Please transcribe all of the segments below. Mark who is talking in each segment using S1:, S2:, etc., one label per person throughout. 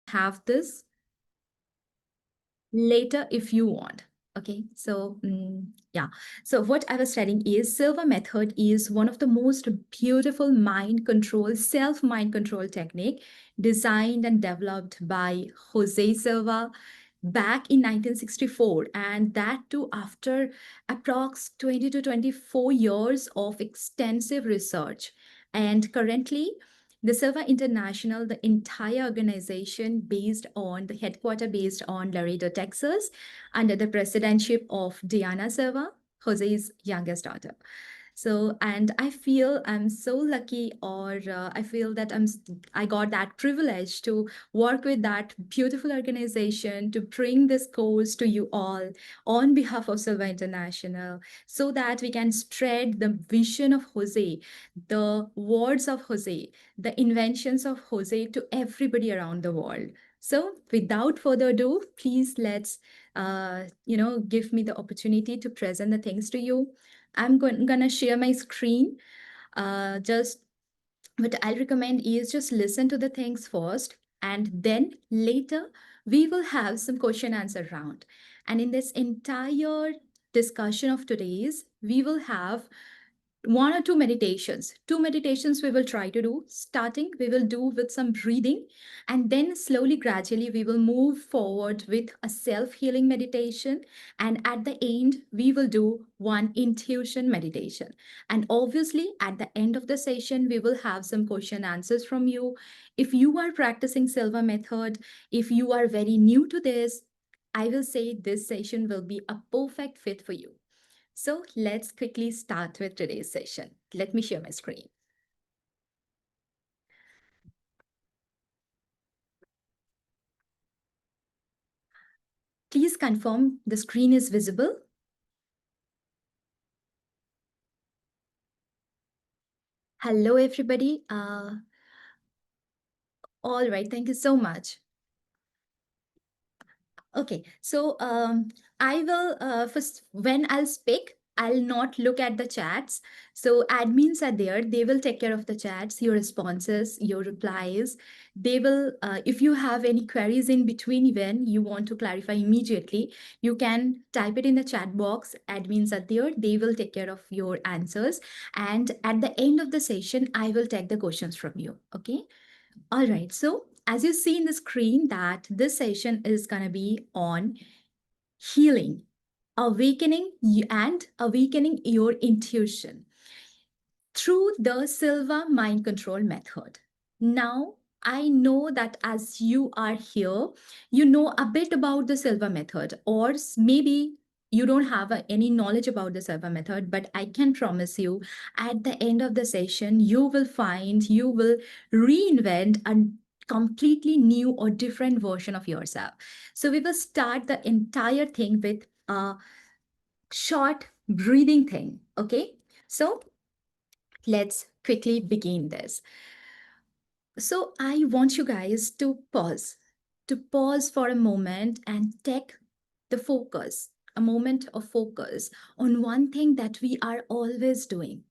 S1: have this later if you want. Okay, so yeah. So what I was studying is Silva method is one of the most beautiful mind control, self-mind control technique designed and developed by Jose Silva back in 1964, and that too after approx 20 to 24 years of extensive research. And currently, the Silva International, the entire organization the headquarter based on Laredo, Texas, under the presidency of Diana Silva, Jose's youngest daughter. So, and I feel I'm so lucky, or I feel that I got that privilege to work with that beautiful organization to bring this course to you all on behalf of Silva International, so that we can spread the vision of Jose, the words of Jose, the inventions of Jose to everybody around the world. So, without further ado, please let's give me the opportunity to present the things to you. I'm gonna share my screen. Just what I'll recommend is just listen to the things first, and then later we will have some question answer round. And in this entire discussion of today's, we will have one or two meditations. Two meditations we will try to do. Starting, we will do with some breathing, and then slowly, gradually, we will move forward with a self-healing meditation. And at the end, we will do one intuition meditation. And obviously, at the end of the session, we will have some question answers from you. If you are practicing Silva method, if you are very new to this, I will say this session will be a perfect fit for you. So let's quickly start with today's session. Let me share my screen. Please confirm the screen is visible. Hello, everybody. All right, thank you so much. Okay, so I will first, when I'll speak, I'll not look at the chats. So admins are there, they will take care of the chats, your responses, your replies. They will, if you have any queries in between when you want to clarify immediately, you can type it in the chat box. Admins are there, they will take care of your answers. And at the end of the session, I will take the questions from you, okay? All right, so as you see in the screen that this session is going to be on healing, awakening your intuition through the Silva mind control method. Now, I know that as you are here, you know a bit about the Silva method, or maybe you don't have any knowledge about the Silva method, but I can promise you at the end of the session, you will reinvent a completely new or different version of yourself. So we will start the entire thing with a short breathing thing. Okay. So let's quickly begin this. So I want you guys to pause for a moment and take a moment of focus on one thing that we are always doing,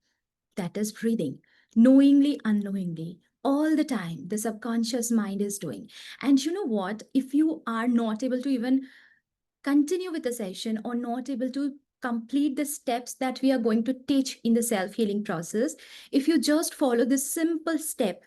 S1: that is breathing, knowingly, unknowingly. All the time, the subconscious mind is doing. And you know what? If you are not able to even continue with the session or not able to complete the steps that we are going to teach in the self-healing process, if you just follow this simple step,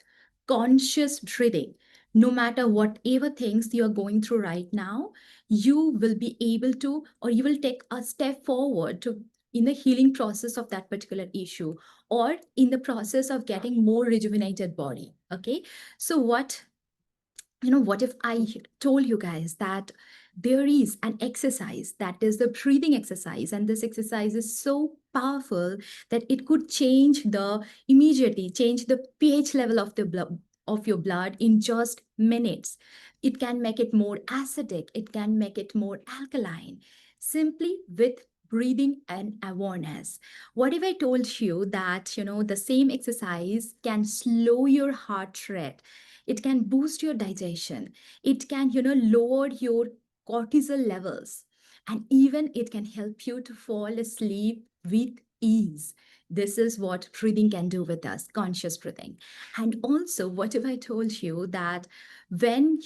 S1: conscious breathing, no matter whatever things you are going through right now, you will be able to, or you will take a step forward to in the healing process of that particular issue, or in the process of getting more rejuvenated body. Okay, so what if I told you guys that there is an exercise that is the breathing exercise, and this exercise is so powerful that it could immediately change the pH level of the blood of your blood in just minutes. It can make it more acidic, it can make it more alkaline, simply with breathing and awareness. What if I told you that, the same exercise can slow your heart rate, it can boost your digestion, it can, lower your cortisol levels, and even it can help you to fall asleep with ease. This is what breathing can do with us, conscious breathing. And also, what if I told you that When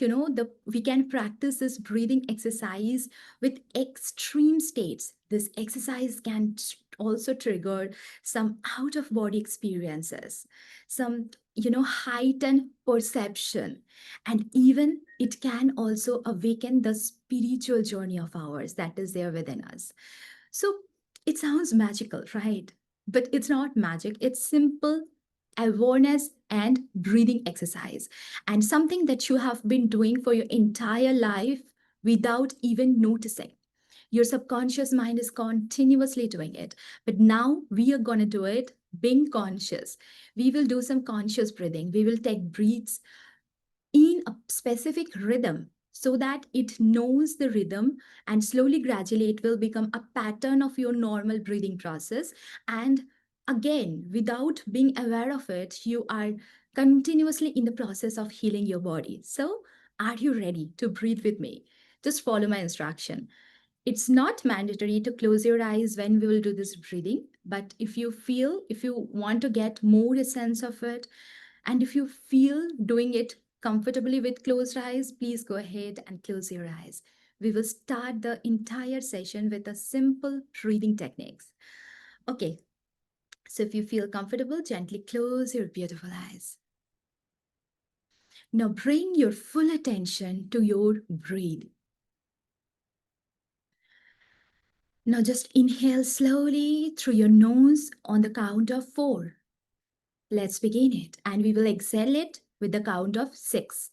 S1: we can practice this breathing exercise with extreme states, this exercise can also trigger some out of body experiences, some heightened perception, and even it can also awaken the spiritual journey of ours that is there within us. So it sounds magical, right? But it's not magic. It's simple awareness and breathing exercise, and something that you have been doing for your entire life without even noticing. Your subconscious mind is continuously doing it. But now we are going to do it being conscious. We will do some conscious breathing. We will take breaths in a specific rhythm so that it knows the rhythm, and slowly gradually it will become a pattern of your normal breathing process. And again, without being aware of it, you are continuously in the process of healing your body. So are you ready to breathe with me? Just follow my instruction. It's not mandatory to close your eyes when we will do this breathing, but if you want to get more a sense of it, and if you feel doing it comfortably with closed eyes, please go ahead and close your eyes. We will start the entire session with a simple breathing techniques. Okay, so if you feel comfortable, gently close your beautiful eyes. Now bring your full attention to your breathe. Now just inhale slowly through your nose on the count of 4. Let's begin it, and we will exhale it with the count of 6.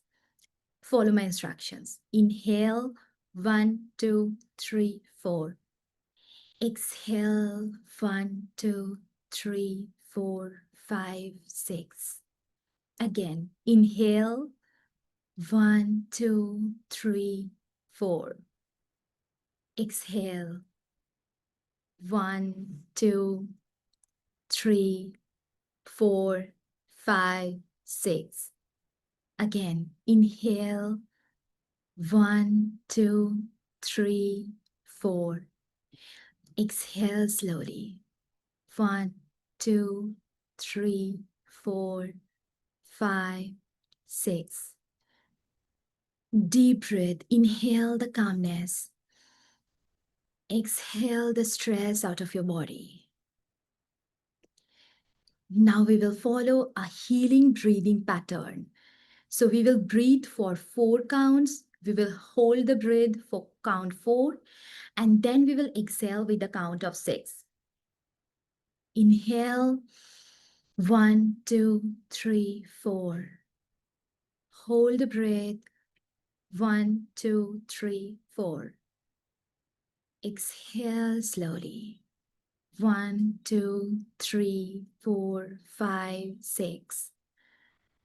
S1: Follow my instructions. Inhale, 1, 2, 3, 4. Exhale, 1, 2, 3, 4, 5, 6. Again, inhale, 1, 2, 3, 4. Exhale, 1, 2, 3, 4, 5, 6. Again, inhale, 1, 2, 3, 4. Exhale slowly. 1, 2, 3, 4, 5, 6. Deep breath. Inhale the calmness. Exhale the stress out of your body. Now we will follow a healing breathing pattern. So we will breathe for 4 counts. We will hold the breath for count 4, and then we will exhale with the count of 6. Inhale, 1, 2, 3, 4. Hold the breath, 1, 2, 3, 4. Exhale slowly, 1, 2, 3, 4, 5, 6.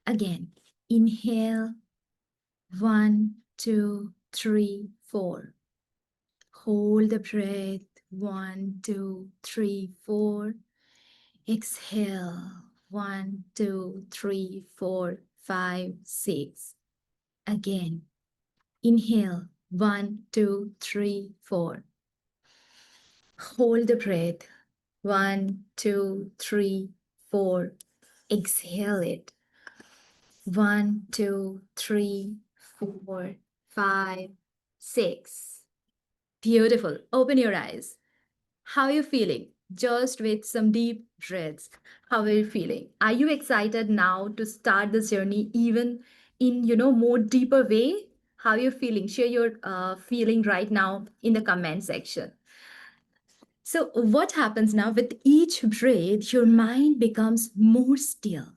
S1: Again, inhale, 1, 2, 3, 4. Hold the breath, 1, 2, 3, 4. Exhale, 1, 2, 3, 4, 5, 6. Again, inhale, 1, 2, 3, 4. Hold the breath, 1, 2, 3, 4. Exhale it, 1, 2, 3, 4, 5, 6. Beautiful. Open your eyes. How are you feeling? Just with some deep breaths. How are you feeling? Are you excited now to start this journey even in, more deeper way? How are you feeling? Share your feeling right now in the comment section. So what happens now with each breath, your mind becomes more still.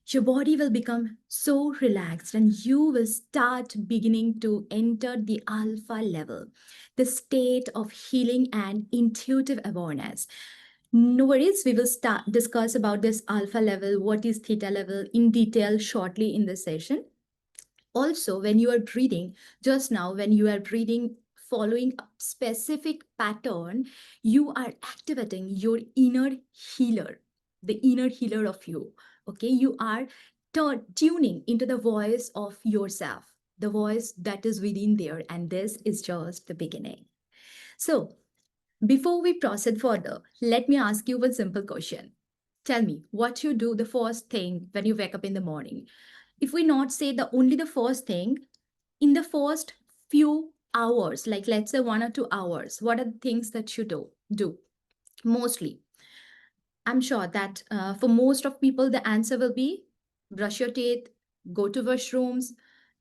S1: Your body will become so relaxed, and you will start beginning to enter the alpha level, the state of healing and intuitive awareness. No worries, we will start discuss about this alpha level, what is theta level in detail shortly in this session. Also, when you are breathing, just now, when you are breathing following a specific pattern, you are activating your inner healer, the inner healer of you. Okay, you are tuning into the voice of yourself, the voice that is within there, and this is just the beginning. So, before we proceed further, let me ask you one simple question. Tell me what you do the first thing when you wake up in the morning. If we not say the only the first thing, in the first few hours, like let's say 1 or 2 hours, what are the things that you do mostly? I'm sure that for most of people, the answer will be brush your teeth, go to washrooms,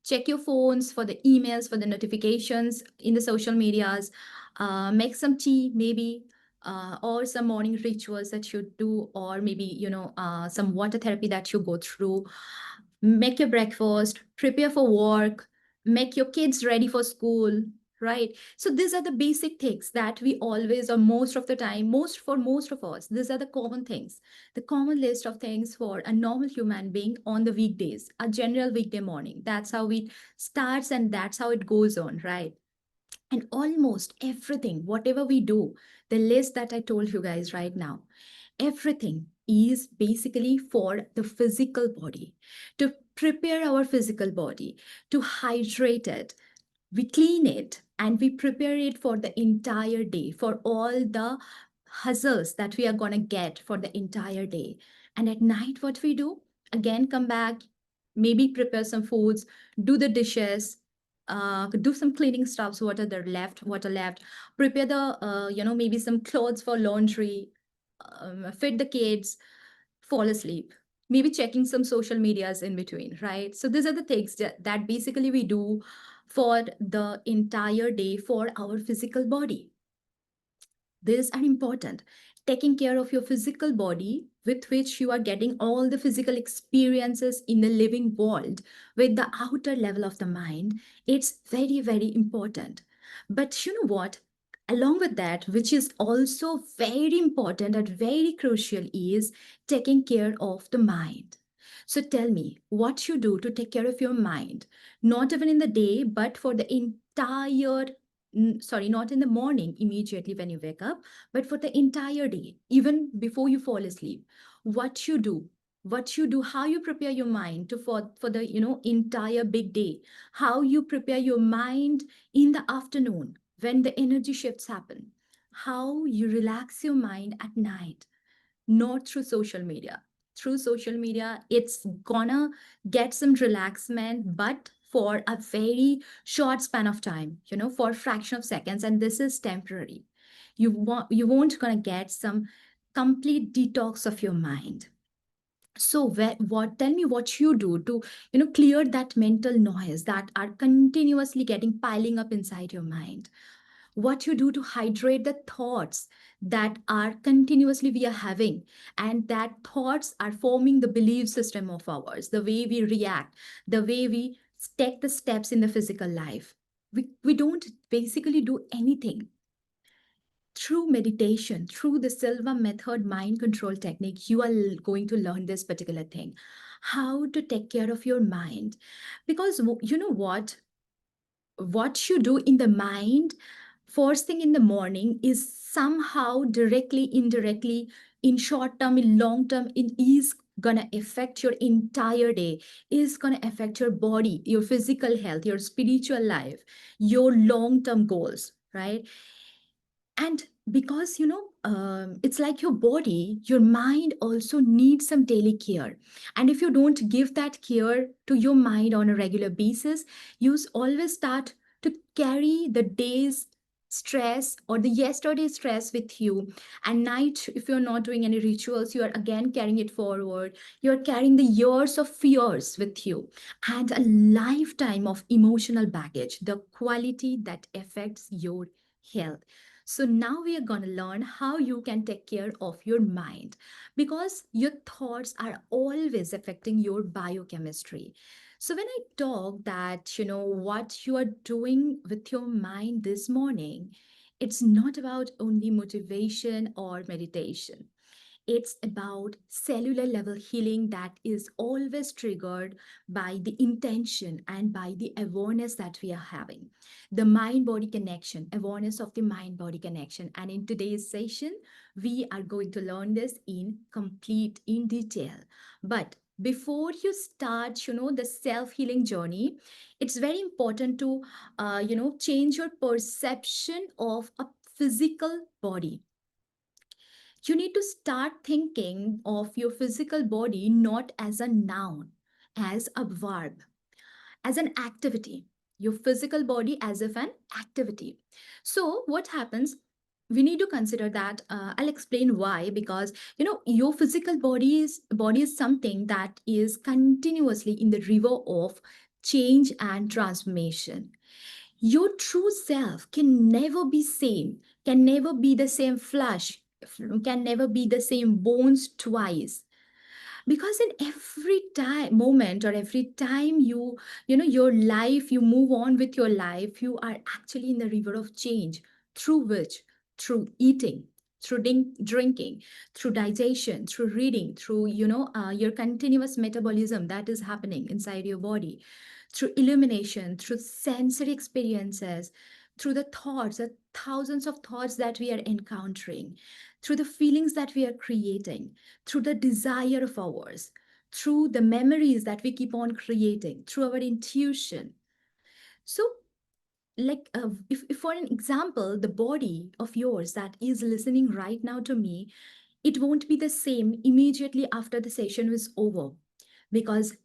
S1: check your phones for the emails, for the notifications in the social medias, make some tea, maybe, or some morning rituals that you do, or maybe, some water therapy that you go through. Make your breakfast, prepare for work, make your kids ready for school, right? So these are the basic things that we always, or most of the time, most of us, these are the common things, the common list of things for a normal human being on the weekdays, a general weekday morning. That's how it starts and that's how it goes on, right? And almost everything, whatever we do, the list that I told you guys right now, everything is basically for the physical body, to prepare our physical body, to hydrate it, we clean it, and we prepare it for the entire day, for all the hustles that we are going to get for the entire day. And at night, what we do, again, come back, maybe prepare some foods, do the dishes, do some cleaning stuffs, what are left, prepare the maybe some clothes for laundry, feed the kids, fall asleep, maybe checking some social medias in between, right? So these are the things that basically we do for the entire day for our physical body. These are important. Taking care of your physical body, with which you are getting all the physical experiences in the living world, with the outer level of the mind, it's very, very important. But you know what? Along with that, which is also very important and very crucial, is taking care of the mind. So tell me what you do to take care of your mind, not even in the day, but for the entire sorry, not in the morning immediately when you wake up, but for the entire day, even before you fall asleep. What you do, how you prepare your mind to for the entire big day, how you prepare your mind in the afternoon when the energy shifts happen, how you relax your mind at night, not through social media. Through social media, it's gonna get some relaxation, but for a very short span of time, for a fraction of seconds, and this is temporary. You won't gonna get some complete detox of your mind. So what tell me what you do to clear that mental noise that are continuously getting piling up inside your mind, what you do to hydrate the thoughts that are continuously we are having, and that thoughts are forming the belief system of ours, the way we react, the way we take the steps in the physical life. We don't basically do anything. Through meditation, through the Silva Method mind control technique, you are going to learn this particular thing, how to take care of your mind. Because you know what you do in the mind first thing in the morning is somehow directly, indirectly, in short term, in long term, it is gonna affect your entire day, is gonna affect your body, your physical health, your spiritual life, your long term goals, right? And because it's like your body, your mind also needs some daily care. And if you don't give that care to your mind on a regular basis, always start to carry the day's stress or the yesterday's stress with you. And night, if you're not doing any rituals, you are again carrying it forward. You're carrying the years of fears with you, and a lifetime of emotional baggage, the quality that affects your health. So now we are going to learn how you can take care of your mind, because your thoughts are always affecting your biochemistry. So when I talk that, what you are doing with your mind this morning, it's not about only motivation or meditation. It's about cellular level healing that is always triggered by the intention and by the awareness that we are having. The mind body connection, awareness of the mind body connection. And in today's session, we are going to learn this in detail. But before you start, the self healing journey, it's very important to, change your perception of a physical body. You need to start thinking of your physical body not as a noun, as a verb, as an activity, your physical body as if an activity. So what happens, we need to consider that, I'll explain why. Because your physical body is something that is continuously in the river of change and transformation. Your true self can never be same, can never be the same flesh, can never be the same bones twice. Because in every time moment, or every time your life, you move on with your life, you are actually in the river of change, through which, through eating, through drinking, through digestion, through reading, through your continuous metabolism that is happening inside your body, through illumination, through sensory experiences, through the thoughts, the thousands of thoughts that we are encountering, through the feelings that we are creating, through the desire of ours, through the memories that we keep on creating, through our intuition. So, like, if for an example, the body of yours that is listening right now to me, it won't be the same immediately after the session is over. Because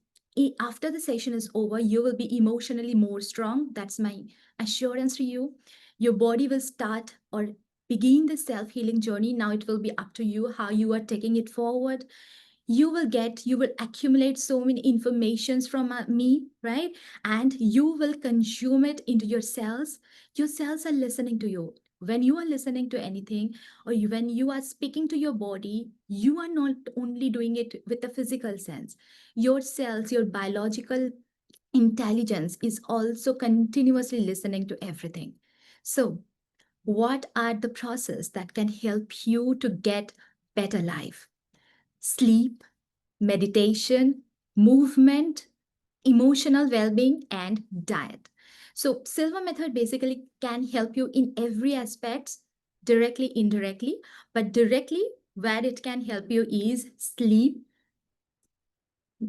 S1: after the session is over, you will be emotionally more strong. That's my assurance to you. Your body will start or begin the self healing journey. Now it will be up to you how you are taking it forward. You will accumulate so many informations from me, right? And you will consume it into your cells. Your cells are listening to you. When you are listening to anything, or when you are speaking to your body, you are not only doing it with the physical sense. Your cells, your biological intelligence is also continuously listening to everything. So what are the process that can help you to get better life? Sleep, meditation, movement, emotional well-being, and diet. So Silva method basically can help you in every aspect, directly, indirectly. But directly, where it can help you is sleep,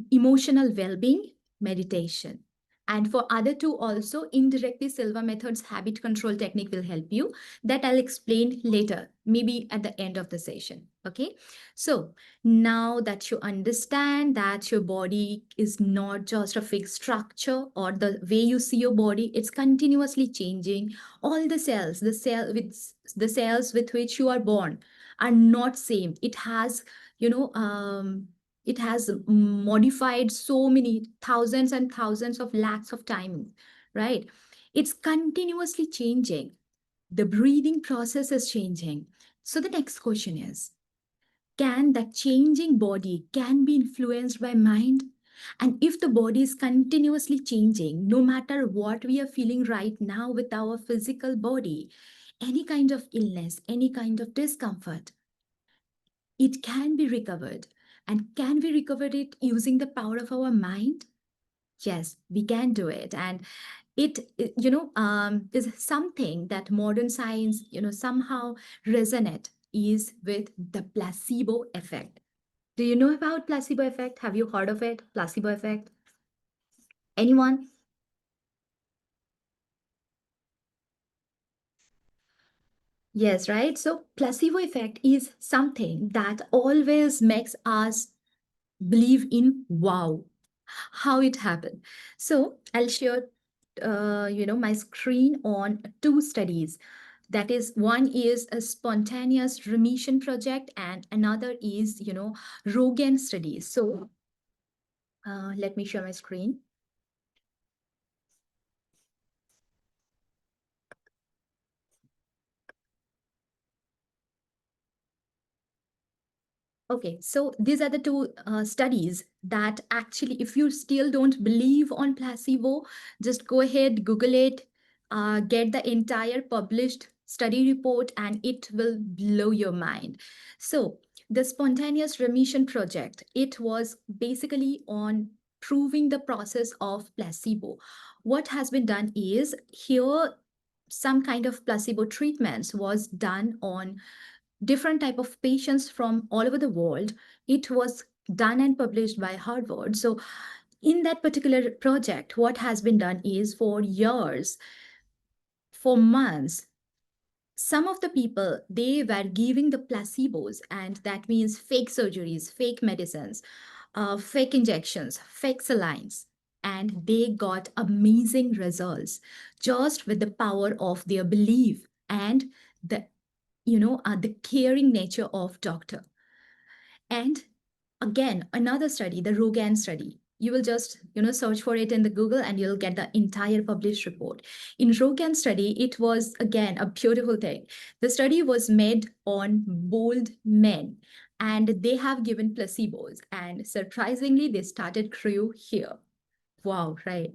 S1: emotional well-being, meditation. And for other two also, indirectly, Silva method's habit control technique will help you. That I'll explain later, maybe at the end of the session. Okay. So now that you understand that your body is not just a fixed structure, or the way you see your body, it's continuously changing. All the cells with which you are born are not same. You know, um, it has modified so many thousands and thousands of lakhs of time, right? It's continuously changing. The breathing process is changing. So the next question is, can that changing body can be influenced by mind? And if the body is continuously changing, no matter what we are feeling right now with our physical body, any kind of illness, any kind of discomfort, it can be recovered. And can we recover it using the power of our mind? Yes, we can do it. And is something that modern science, somehow resonate is with the placebo effect. Do you know about placebo effect? Have you heard of it? Placebo effect? Anyone? Yes, right. So placebo effect is something that always makes us believe in wow, how it happened. So I'll share my screen on two studies. That is, one is a spontaneous remission project, and another is Rogan studies. So let me share my screen. Okay, so these are the two studies that actually, if you still don't believe on placebo, just go ahead, Google it, get the entire published study report, and it will blow your mind. So the spontaneous remission project, it was basically on proving the process of placebo. What has been done is, here some kind of placebo treatments was done on different type of patients from all over the world. It was done and published by Harvard. So in that particular project, what has been done is, for years, for months, some of the people, they were giving the placebos, and that means fake surgeries, fake medicines, fake injections, fake salines, and they got amazing results just with the power of their belief and the the caring nature of doctor. And again, another study, the Rogan study. You will just, search for it in the Google and you'll get the entire published report. In Rogan study, it was again a beautiful thing. The study was made on bold men and they have given placebos. And surprisingly, they started crew here. Wow, right.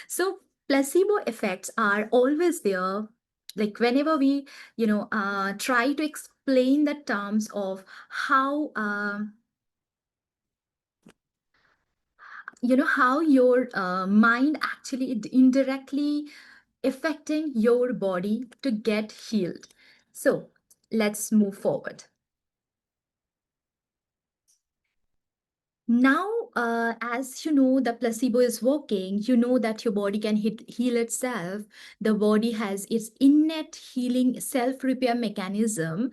S1: So placebo effects are always there. Like whenever we, try to explain the terms of how how your mind actually indirectly affecting your body to get healed. So let's move forward. Now, as you know, the placebo is working, you know that your body can heal itself. The body has its innate healing self-repair mechanism.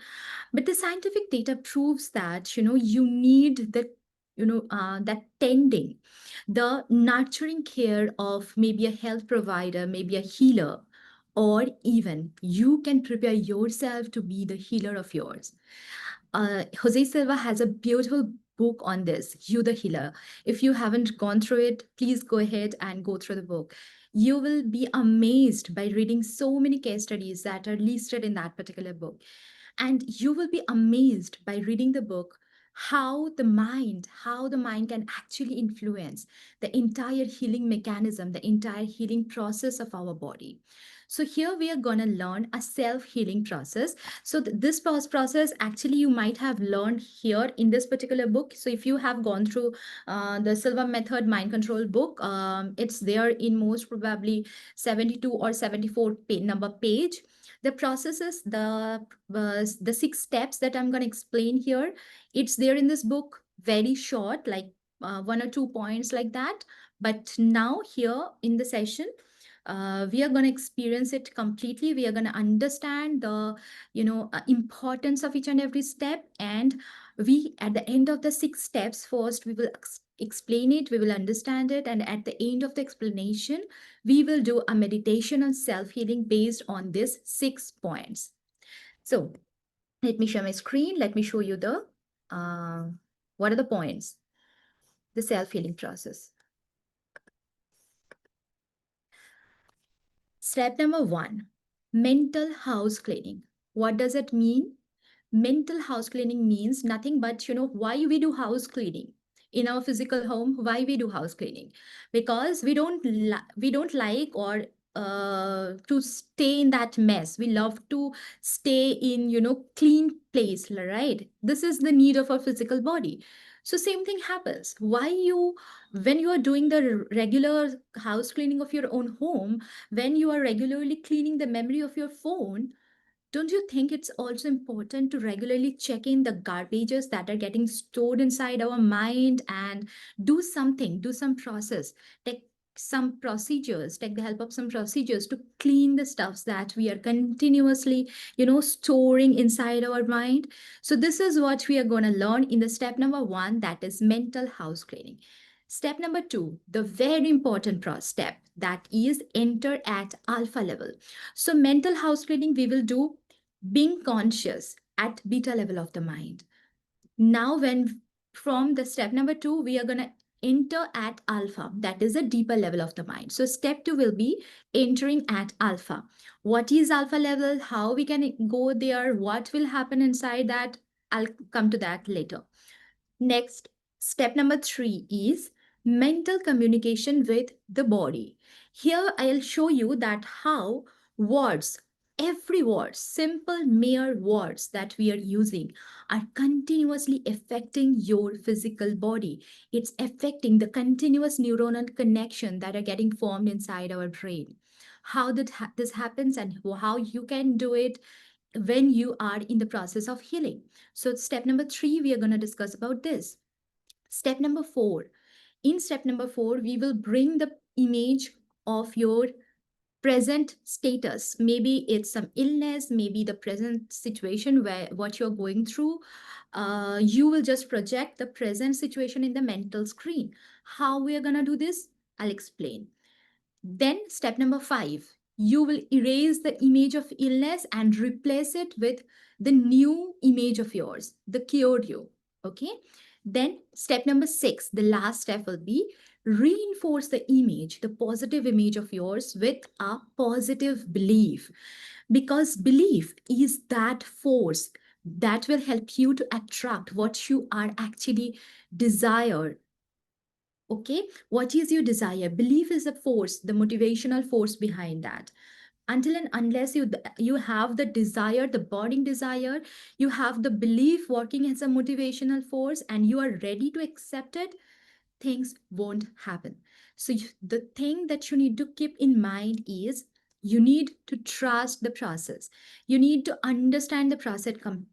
S1: But the scientific data proves that, you need that tending, the nurturing care of maybe a health provider, maybe a healer, or even you can prepare yourself to be the healer of yours. Jose Silva has a beautiful book on this, You the Healer. If you haven't gone through it, please go ahead and go through the book. You will be amazed by reading so many case studies that are listed in that particular book. And you will be amazed by reading the book how the mind can actually influence the entire healing mechanism, the entire healing process of our body. So here we are going to learn a self-healing process. So this process actually you might have learned here in this particular book. So if you have gone through the Silva Method mind control book, it's there in most probably 72 or 74 number page. The processes, the 6 steps that I'm going to explain here, it's there in this book, very short, like 1 or 2 points like that. But now here in the session, we are going to experience it completely. We are going to understand the importance of each and every step. And we, at the end of the 6 steps, first we will explain it, we will understand it, and at the end of the explanation we will do a meditation on self-healing based on these 6 points. So let me share my screen. Let me show you the what are the points, the self-healing process. Step number 1, mental house cleaning. What does it mean? Mental house cleaning means nothing but, why we do house cleaning in our physical home. Why we do house cleaning? Because we don't like or to stay in that mess. We love to stay in, clean place, right? This is the need of our physical body. So same thing happens. When you are doing the regular house cleaning of your own home, when you are regularly cleaning the memory of your phone, don't you think it's also important to regularly check in the garbages that are getting stored inside our mind and do something, do some process, take some procedures, take the help of some procedures to clean the stuffs that we are continuously, storing inside our mind. So this is what we are going to learn in the step number 1, that is mental house cleaning. Step number 2, the very important step, that is enter at alpha level. So mental house cleaning we will do being conscious at beta level of the mind. Now, when from the step number 2, we are going to enter at alpha, that is a deeper level of the mind. So step 2 will be entering at alpha. What is alpha level? How we can go there? What will happen inside that? I'll come to that later. Next, step number 3 is mental communication with the body. Here I'll show you that how words, every word, simple mere words that we are using are continuously affecting your physical body. It's affecting the continuous neuronal connection that are getting formed inside our brain. How this happens and how you can do it when you are in the process of healing. So step number 3, we are going to discuss about this. Step number 4. In step number 4, we will bring the image of your present status. Maybe it's some illness, maybe the present situation where what you're going through. You will just project the present situation in the mental screen. How we are going to do this? I'll explain. Then, step number 5, you will erase the image of illness and replace it with the new image of yours, the cured you. Okay. Then, step number 6, the last step will be reinforce the image, the positive image of yours with a positive belief. Because belief is that force that will help you to attract what you are actually desire. Okay, what is your desire? Belief is the force, the motivational force behind that. Until and unless you have the desire, the burning desire, you have the belief working as a motivational force, and you are ready to accept it, things won't happen. So the thing that you need to keep in mind is you need to trust the process. You need to understand the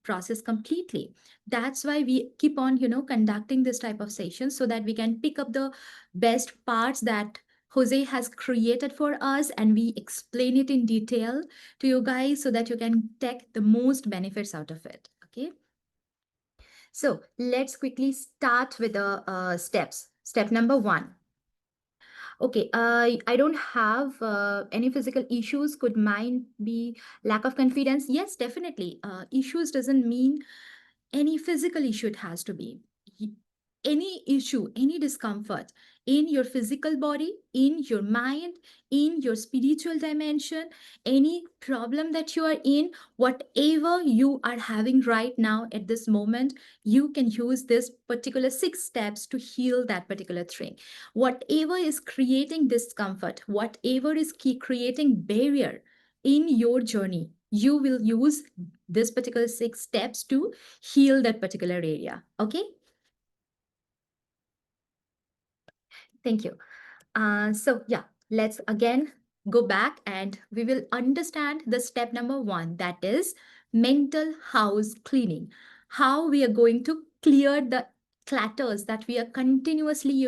S1: process completely. That's why we keep on, conducting this type of sessions so that we can pick up the best parts that Jose has created for us, and we explain it in detail to you guys so that you can take the most benefits out of it. Okay. So let's quickly start with the steps. Step number 1. Okay, I don't have any physical issues. Could mine be lack of confidence? Yes, definitely. Issues doesn't mean any physical issue it has to be. Any issue, any discomfort in your physical body, in your mind, in your spiritual dimension, any problem that you are in, whatever you are having right now at this moment, you can use this particular 6 steps to heal that particular thing. Whatever is creating discomfort, whatever is creating barrier in your journey, you will use this particular 6 steps to heal that particular area. Okay. Thank you. So yeah, let's again go back and we will understand the step number 1, that is mental house cleaning. How we are going to clear the clutters that we are continuously,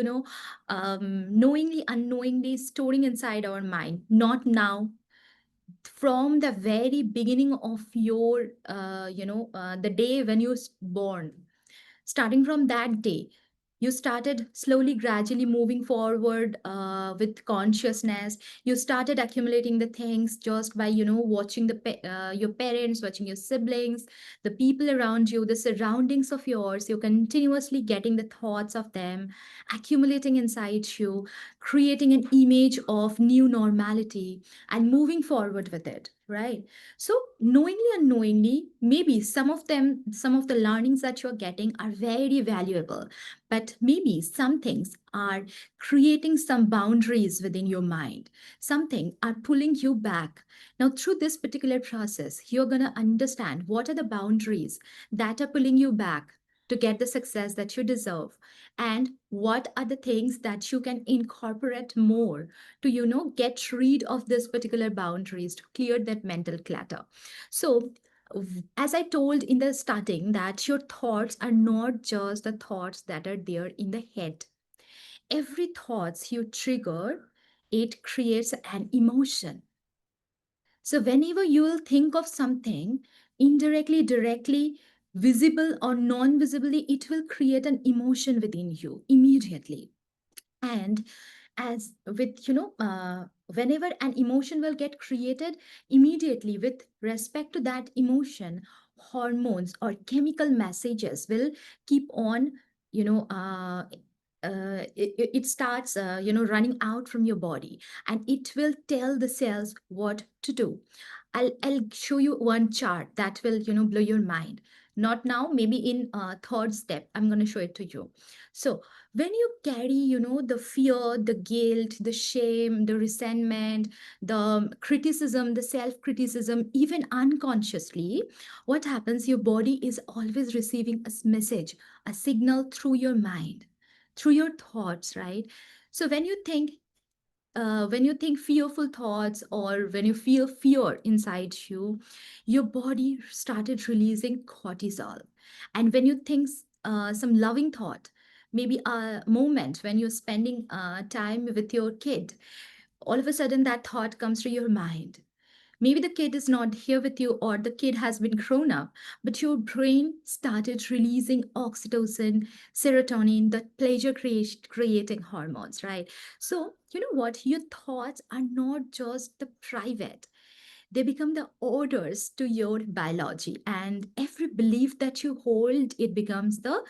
S1: knowingly, unknowingly storing inside our mind. Not now, from the very beginning of your, the day when you born. Starting from that day, you started slowly, gradually moving forward with consciousness. You started accumulating the things just by, watching your parents, watching your siblings, the people around you, the surroundings of yours. You're continuously getting the thoughts of them, accumulating inside you, creating an image of new normality and moving forward with it, right? So knowingly, unknowingly, maybe some of them, some of the learnings that you're getting are very valuable, but maybe some things are creating some boundaries within your mind. Something are pulling you back. Now, through this particular process, you're going to understand what are the boundaries that are pulling you back to get the success that you deserve, and what are the things that you can incorporate more to, get rid of this particular boundaries, to clear that mental clutter. So as I told in the starting, that your thoughts are not just the thoughts that are there in the head. Every thoughts you trigger, it creates an emotion. So whenever you will think of something, indirectly, directly, visible or non-visibly, it will create an emotion within you immediately. And as with, whenever an emotion will get created, immediately with respect to that emotion, hormones or chemical messages will keep on, you know uh, it starts, running out from your body, and it will tell the cells what to do. I'll show you one chart that will, blow your mind. Not now, maybe in third step, I'm going to show it to you. So when you carry, the fear, the guilt, the shame, the resentment, the criticism, the self-criticism, even unconsciously, what happens? Your body is always receiving a message, a signal through your mind, through your thoughts, right? So when you think fearful thoughts, or when you feel fear inside you, your body started releasing cortisol. And when you think some loving thought, maybe a moment when you're spending time with your kid, all of a sudden that thought comes to your mind. Maybe the kid is not here with you, or the kid has been grown up, but your brain started releasing oxytocin, serotonin, the creating hormones, right? So, you know what? Your thoughts are not just the private, they become the orders to your biology. And every belief that you hold, it becomes the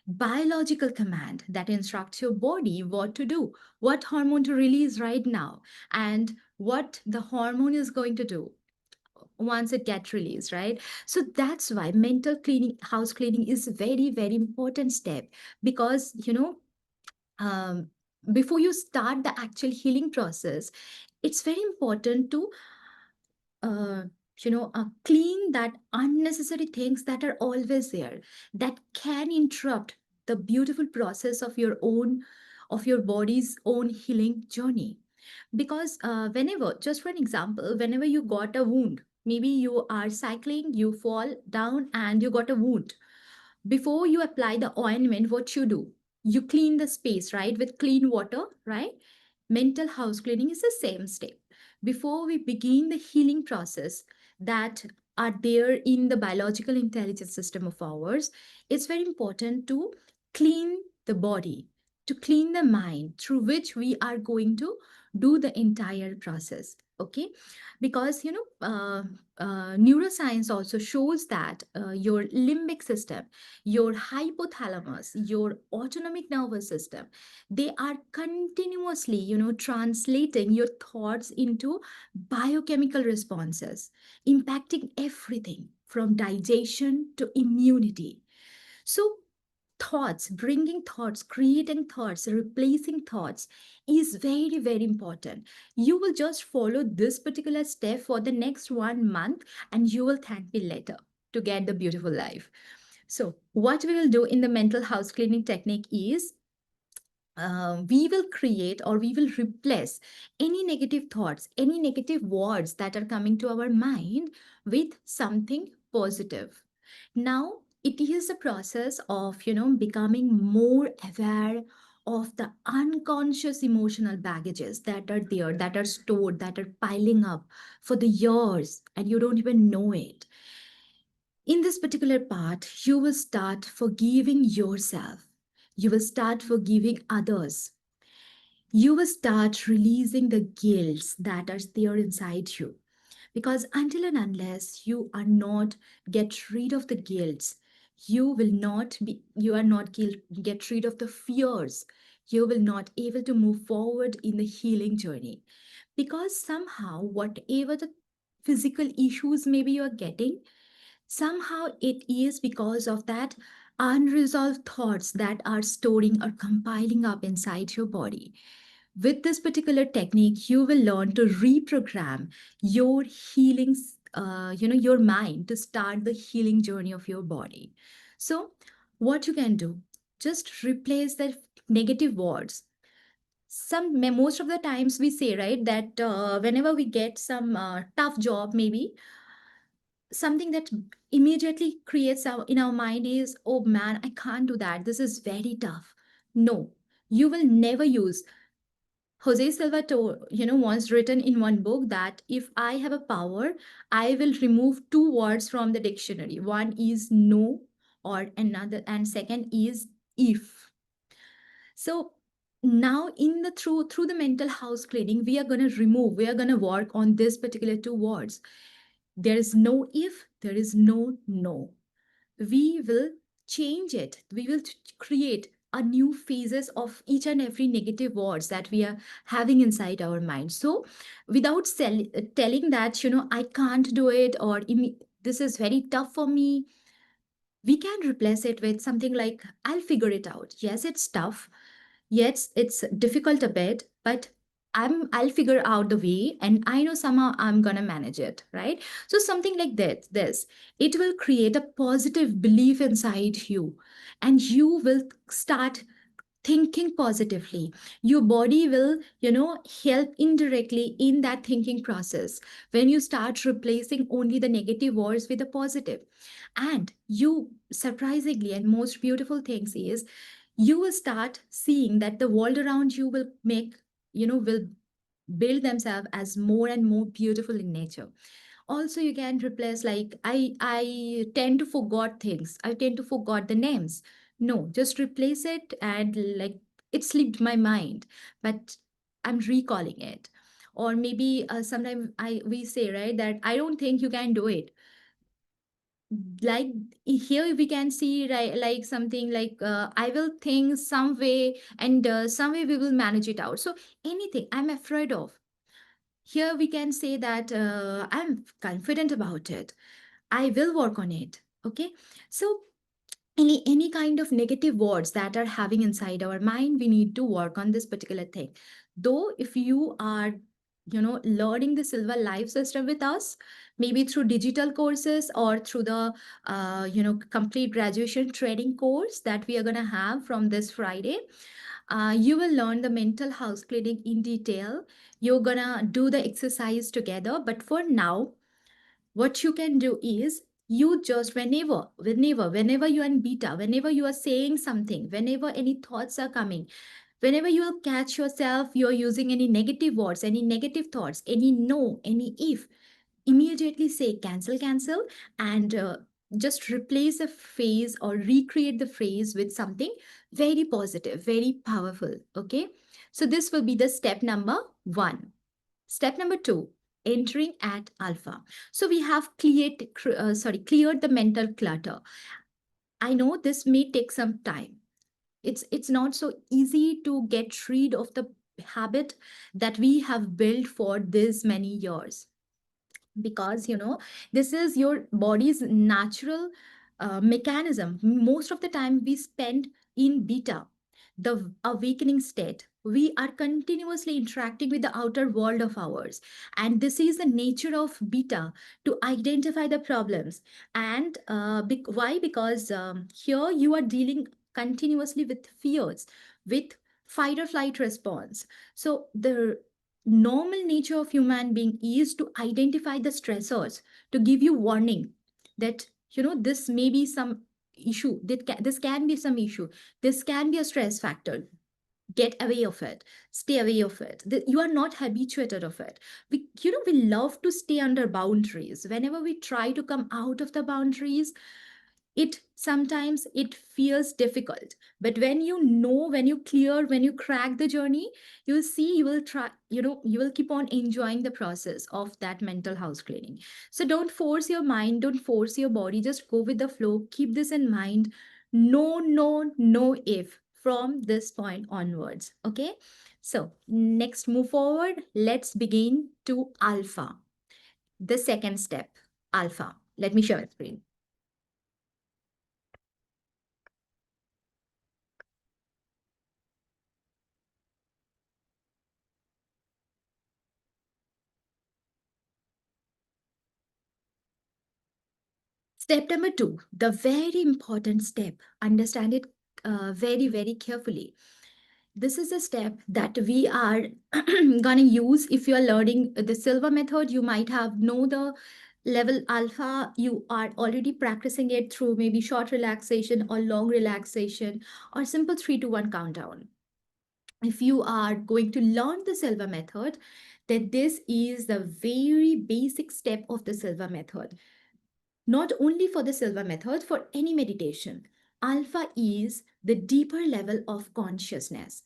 S1: biological command that instructs your body what to do, what hormone to release right now, and what the hormone is going to do once it gets released, right? So that's why mental cleaning, house cleaning is very, very important step. Because, um, before you start the actual healing process, it's very important to uh, clean that unnecessary things that are always there, that can interrupt the beautiful process of your body's own healing journey. Because whenever, just for an example, whenever you got a wound, maybe you are cycling, you fall down and you got a wound. Before you apply the ointment, what you do? You clean the space, right, with clean water, right? Mental house cleaning is the same step. Before we begin the healing process that are there in the biological intelligence system of ours, it's very important to clean the body, to clean the mind through which we are going to do the entire process. Okay, because neuroscience also shows that your limbic system, your hypothalamus, your autonomic nervous system, they are continuously, translating your thoughts into biochemical responses, impacting everything from digestion to immunity. So thoughts, bringing thoughts, creating thoughts, replacing thoughts is very, very important. You will just follow this particular step for the next 1 month, and you will thank me later to get the beautiful life. So, what we will do in the mental house cleaning technique is we will create, or we will replace any negative thoughts, any negative words that are coming to our mind with something positive. Now, it is a process of, becoming more aware of the unconscious emotional baggages that are there, that are stored, that are piling up for the years, and you don't even know it. In this particular part, you will start forgiving yourself. You will start forgiving others. You will start releasing the guilt that are there inside you. Because until and unless you are not get rid of the guilt, you are not get rid of the fears. You will not able to move forward in the healing journey. Because somehow, whatever the physical issues maybe you are getting, somehow it is because of that unresolved thoughts that are storing or compiling up inside your body. With this particular technique, you will learn to reprogram your healing, your mind to start the healing journey of your body. So, what you can do, just replace the negative words. Most of the times we say, right, that whenever we get some tough job, maybe something that immediately creates in our mind is, oh man, I can't do that, this is very tough. No, you will never use. Jose Silva once written in one book that if I have a power, I will remove two words from the dictionary. One is no, or another, and second is if. So now in the through the mental house cleaning, we are gonna work on this particular two words. There is no if, there is no no. We will change it. We will create a new phases of each and every negative words that we are having inside our mind. So without telling that, I can't do it, or this is very tough for me, we can replace it with something like, I'll figure it out. Yes, it's tough. Yes, it's difficult a bit, but I'll figure out the way, and I know somehow I'm gonna manage it, right? So something like this, it will create a positive belief inside you, and you will start thinking positively. Your body will, help indirectly in that thinking process when you start replacing only the negative words with the positive. And you, surprisingly, and most beautiful things is, you will start seeing that the world around you will build themselves as more and more beautiful in nature. Also, you can replace, like, I tend to forgot things, I tend to forgot the names. No, just replace it, and like, it slipped my mind, but I'm recalling it. Or maybe sometimes I we say, right, that I don't think you can do it. Like, here we can see, right, like something like, I will think some way, and some way we will manage it out. So anything I'm afraid of, here we can say that, I'm confident about it, I will work on it. Okay. So any kind of negative words that are having inside our mind, we need to work on this particular thing. Though if you are, learning the Silva life system with us, maybe through digital courses or through the complete graduation training course that we are going to have from this Friday, you will learn the mental house cleaning in detail. You're gonna do the exercise together, but for now, what you can do is, you just, whenever you are in beta, whenever you are saying something, whenever any thoughts are coming, whenever you will catch yourself you're using any negative words, any negative thoughts, any no, any if, immediately say cancel, cancel, and just replace the phrase or recreate the phrase with something very positive, very powerful. Okay. So this will be the step number one. Step number two, entering at alpha. So we have cleared the mental clutter. I know this may take some time. It's not so easy to get rid of the habit that we have built for this many years, because this is your body's natural mechanism. Most of the time we spend in beta, the awakening state. We are continuously interacting with the outer world of ours, and this is the nature of beta, to identify the problems. And why? Because here you are dealing continuously with fears, with fight or flight response. So the normal nature of human being is to identify the stressors, to give you warning that this may be some issue, this can be some issue, this can be a stress factor. Get away of it, stay away of it. You are not habituated of it. We love to stay under boundaries. Whenever we try to come out of the boundaries, it sometimes it feels difficult. But when you clear, when you crack the journey, you'll see, you will try, you will keep on enjoying the process of that mental house cleaning. So don't force your mind, don't force your body, just go with the flow. Keep this in mind. No, no, no if from this point onwards. Okay. So next, move forward, let's begin to alpha, the second step. Alpha, let me share my screen. Step number two, the very important step. Understand it very, very carefully. This is a step that we are gonna use. If you are learning the Silva method, you might have know the level alpha. You are already practicing it through maybe short relaxation or long relaxation or simple 3 to 1 countdown. If you are going to learn the Silva method, then this is the very basic step of the Silva method. Not only for the Silva method, for any meditation. Alpha is the deeper level of consciousness.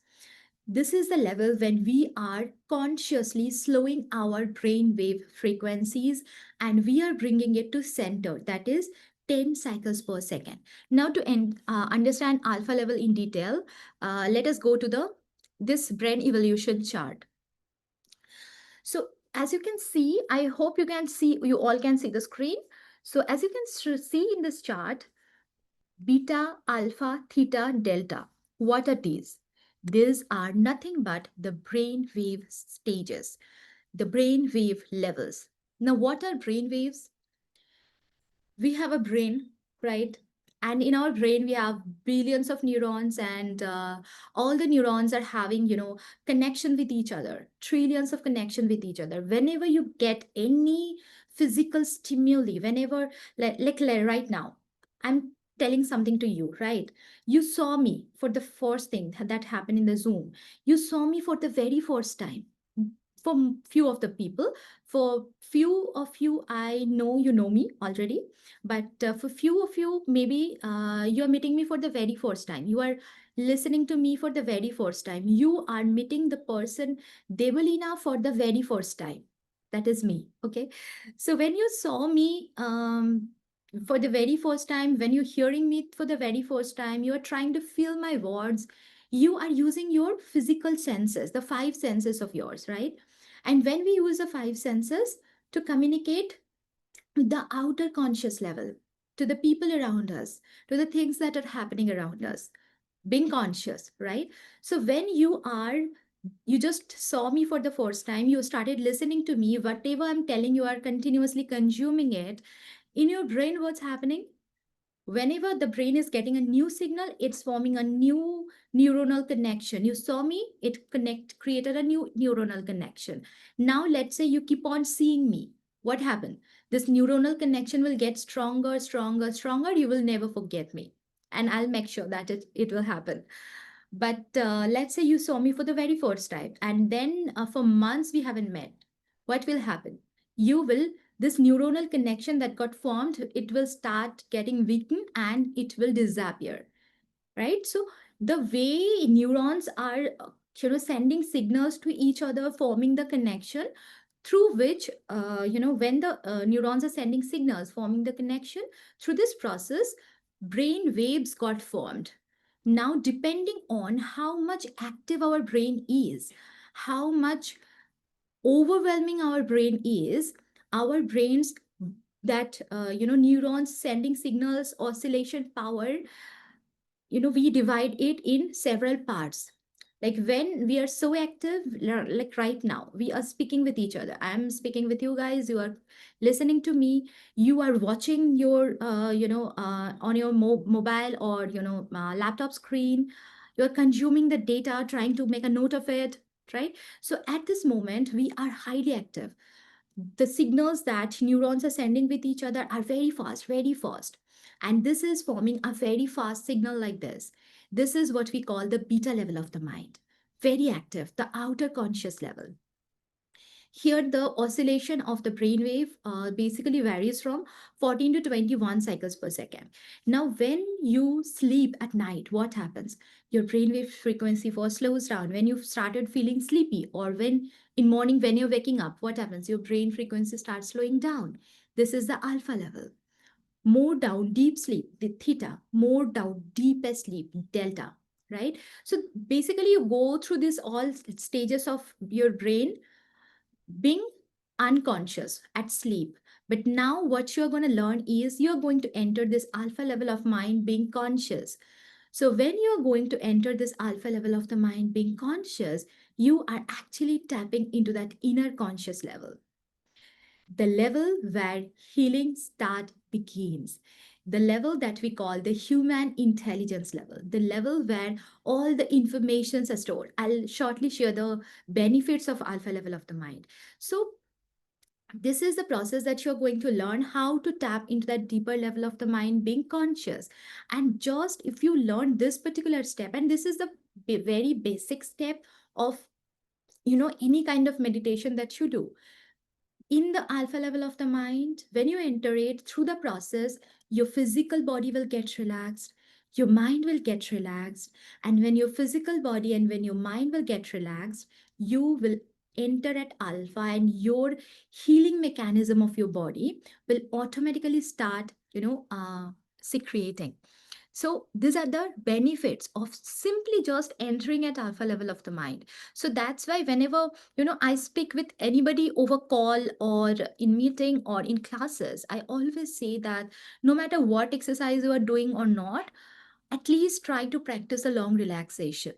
S1: This is the level when we are consciously slowing our brain wave frequencies and we are bringing it to center, that is 10 cycles per second. Now to understand alpha level in detail, let us go to this brain evolution chart. So as you can see, I hope you all can see the screen. So as you can see in this chart, beta, alpha, theta, delta, what are these? These are nothing but the brain wave stages, the brain wave levels. Now, what are brain waves? We have a brain, right? And in our brain, we have billions of neurons, and all the neurons are having, connection with each other, trillions of connection with each other. Whenever you get any physical stimuli, whenever, like right now, I'm telling something to you, right? You saw me for the first thing that happened in the Zoom. You saw me for the very first time. for few of the people. For few of you, I know you know me already, but for few of you, maybe you are meeting me for the very first time. You are listening to me for the very first time. You are meeting the person Debalina for the very first time. That is me. Okay. So when you saw me for the very first time, when you're hearing me for the very first time, you are trying to feel my words. You are using your physical senses, the five senses of yours, right? And when we use the five senses to communicate with the outer conscious level, to the people around us, to the things that are happening around us, being conscious, right? So when you just saw me for the first time, you started listening to me, whatever I'm telling you are continuously consuming it. In your brain, what's happening? Whenever the brain is getting a new signal, it's forming a new neuronal connection. You saw me, it created a new neuronal connection. Now let's say you keep on seeing me. What happened? This neuronal connection will get stronger, stronger, stronger. You will never forget me, and I'll make sure that it will happen. But let's say you saw me for the very first time, and then for months we haven't met. What will happen? You will, this neuronal connection that got formed, it will start getting weakened and it will disappear, right? So the way neurons are, sending signals to each other, forming the connection through which, when the neurons are sending signals, forming the connection, through this process, brain waves got formed. Now, depending on how much active our brain is, how much overwhelming our brain is, our brains, that neurons sending signals, oscillation power, we divide it in several parts. Like when we are so active, like right now we are speaking with each other, I'm speaking with you guys, you are listening to me, you are watching your on your mobile or laptop screen, you're consuming the data, trying to make a note of it, right? So at this moment we are highly active. The signals that neurons are sending with each other are very fast, very fast. And this is forming a very fast signal like this. This is what we call the beta level of the mind. Very active, the outer conscious level. Here, the oscillation of the brainwave basically varies from 14 to 21 cycles per second. Now, when you sleep at night, what happens? Your brainwave frequency first slows down. When you've started feeling sleepy, or when in morning when you're waking up, what happens? Your brain frequency starts slowing down. This is the alpha level. More down, deep sleep, the theta. More down, deepest sleep, delta. Right? So basically, you go through this all stages of your brain being unconscious at sleep. But now, what you're going to learn is you're going to enter this alpha level of mind being conscious. So, when you're going to enter this alpha level of the mind being conscious, you are actually tapping into that inner conscious level, the level where healing start begins, the level that we call the human intelligence level, the level where all the informations are stored. I'll shortly share the benefits of alpha level of the mind. So this is the process that you're going to learn how to tap into that deeper level of the mind being conscious. And just if you learn this particular step, and this is the very basic step of any kind of meditation that you do, in the alpha level of the mind, when you enter it through the process, your physical body will get relaxed, your mind will get relaxed. And when your physical body and when your mind will get relaxed, you will enter at alpha, and your healing mechanism of your body will automatically start, secreting. So these are the benefits of simply just entering at alpha level of the mind. So that's why whenever, I speak with anybody over call or in meeting or in classes, I always say that no matter what exercise you are doing or not, at least try to practice a long relaxation.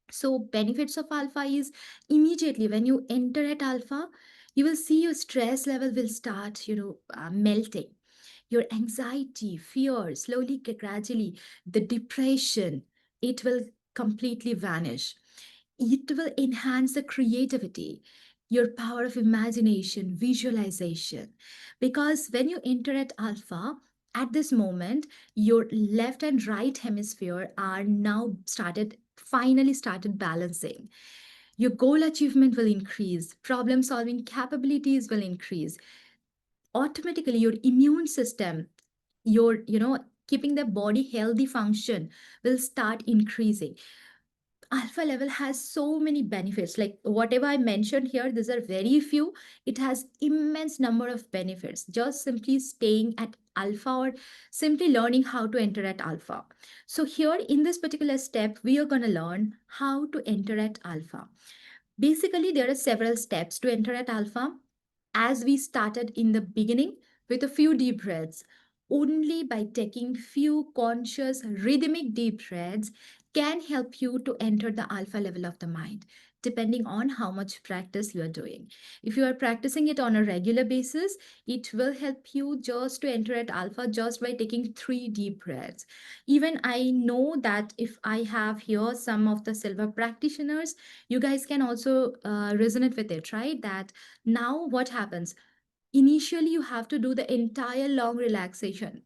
S1: So benefits of alpha is immediately when you enter at alpha, you will see your stress level will start, melting, your anxiety, fear, slowly, gradually, the depression, it will completely vanish. It will enhance the creativity, your power of imagination, visualization. Because when you enter at alpha, at this moment, your left and right hemisphere are now finally started balancing. Your goal achievement will increase, problem solving capabilities will increase. Automatically, your immune system, your, keeping the body healthy function will start increasing. Alpha level has so many benefits, like whatever I mentioned here, these are very few. It has immense number of benefits just simply staying at alpha, or simply learning how to enter at alpha. So here in this particular step, we are going to learn how to enter at alpha. Basically, there are several steps to enter at alpha. As we started in the beginning with a few deep breaths, only by taking few conscious rhythmic deep breaths can help you to enter the alpha level of the mind, depending on how much practice you are doing. If you are practicing it on a regular basis, it will help you just to enter at alpha just by taking 3 deep breaths. Even I know that if I have here some of the silver practitioners, you guys can also resonate with it, right? That now what happens? Initially, you have to do the entire long relaxation.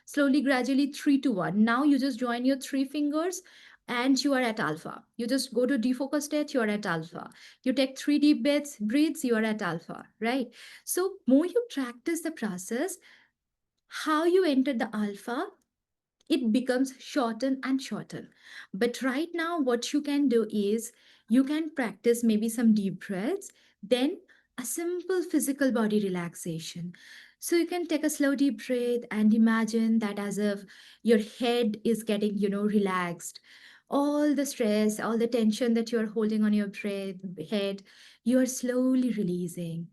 S1: Slowly, gradually, 3 to 1. Now you just join your 3 fingers and you are at alpha. You just go to defocus state, you are at alpha. You take 3 deep breaths, you are at alpha, right? So, more you practice the process, how you enter the alpha, it becomes shorten and shorten. But right now, what you can do is you can practice maybe some deep breaths, then a simple physical body relaxation. So you can take a slow deep breath and imagine that as if your head is getting, relaxed. All the stress, all the tension that you are holding on your head, you are slowly releasing.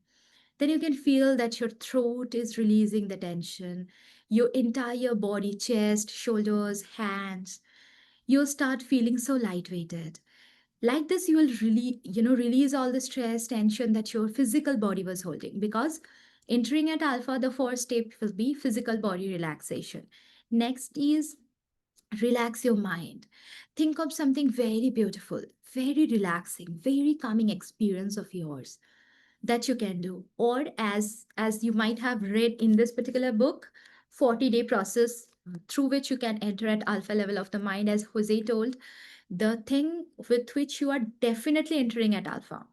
S1: Then you can feel that your throat is releasing the tension, your entire body, chest, shoulders, hands. You'll start feeling so lightweighted. Like this, you will really, release all the stress, tension that your physical body was holding. Because entering at alpha, the first step will be physical body relaxation. Next is relax your mind. Think of something very beautiful, very relaxing, very calming experience of yours that you can do. Or as you might have read in this particular book, 40-day process through which you can enter at alpha level of the mind, as Jose told, the thing with which you are definitely entering at alpha.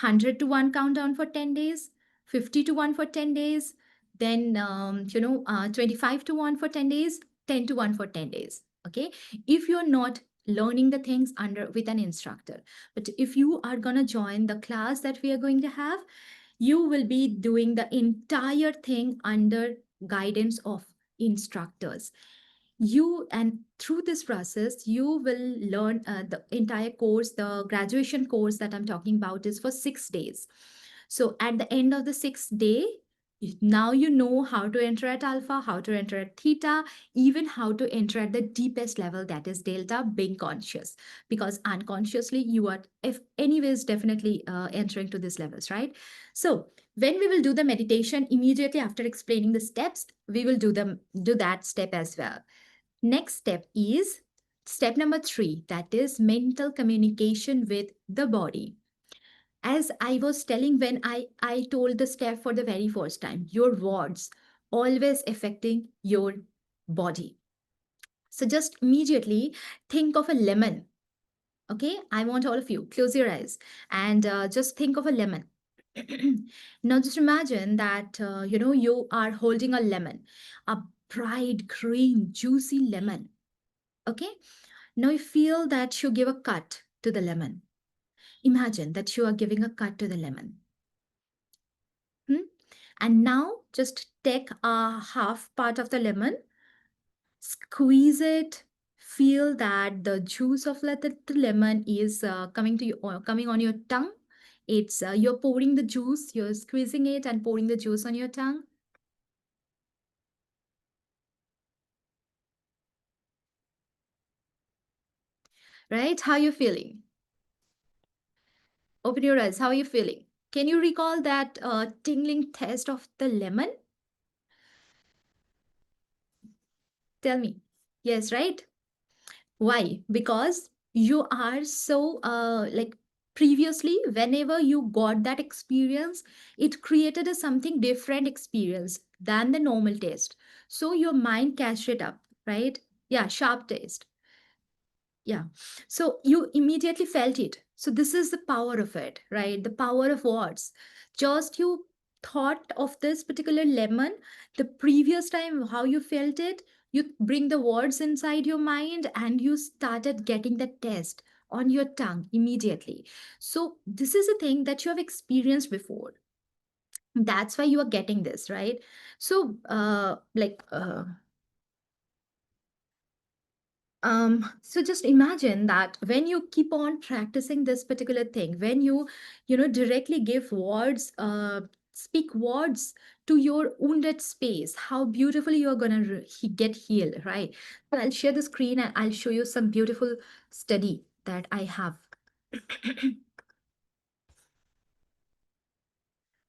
S1: 100 to 1 countdown for 10 days, 50 to 1 for 10 days, then 25 to 1 for 10 days, 10 to 1 for 10 days. Okay, if you're not learning the things under with an instructor, but if you are going to join the class that we are going to have, you will be doing the entire thing under guidance of instructors. You, and through this process you will learn the entire course. The graduation course that I'm talking about is for 6 days. So at the end of the 6th day, now you know how to enter at alpha, how to enter at theta, even how to enter at the deepest level, that is delta, being conscious. Because unconsciously you are, if anyways, definitely entering to these levels, right? So when we will do the meditation, immediately after explaining the steps, we will do that step as well. Next step is step number 3, that is mental communication with the body. As I was telling when I told the step for the very first time, your words always affecting your body. So just immediately think of a lemon. Okay, I want all of you close your eyes and just think of a lemon. Now just imagine that you are holding a lemon, a bright green juicy lemon. Okay, now you feel that you give a cut to the lemon. Imagine that you are giving a cut to the lemon. Hmm? And now just take a half part of the lemon, squeeze it, feel that the juice of the lemon is coming to you, or coming on your tongue. It's you're pouring the juice, you're squeezing it and pouring the juice on your tongue. Right? How you feeling? Open your eyes. How are you feeling? Can you recall that tingling taste of the lemon? Tell me. Yes, right? Why? Because you are so like previously, whenever you got that experience, it created a something different experience than the normal taste. So your mind catch it up, right? Yeah, sharp taste. Yeah. So you immediately felt it. So this is the power of it, right? The power of words. Just you thought of this particular lemon, the previous time how you felt it, you bring the words inside your mind and you started getting the taste on your tongue immediately. So this is a thing that you have experienced before. That's why you are getting this, right? So so just imagine that when you keep on practicing this particular thing, when you directly give words, speak words to your wounded space, how beautifully you're gonna get healed, right? But I'll share the screen and I'll show you some beautiful study that I have.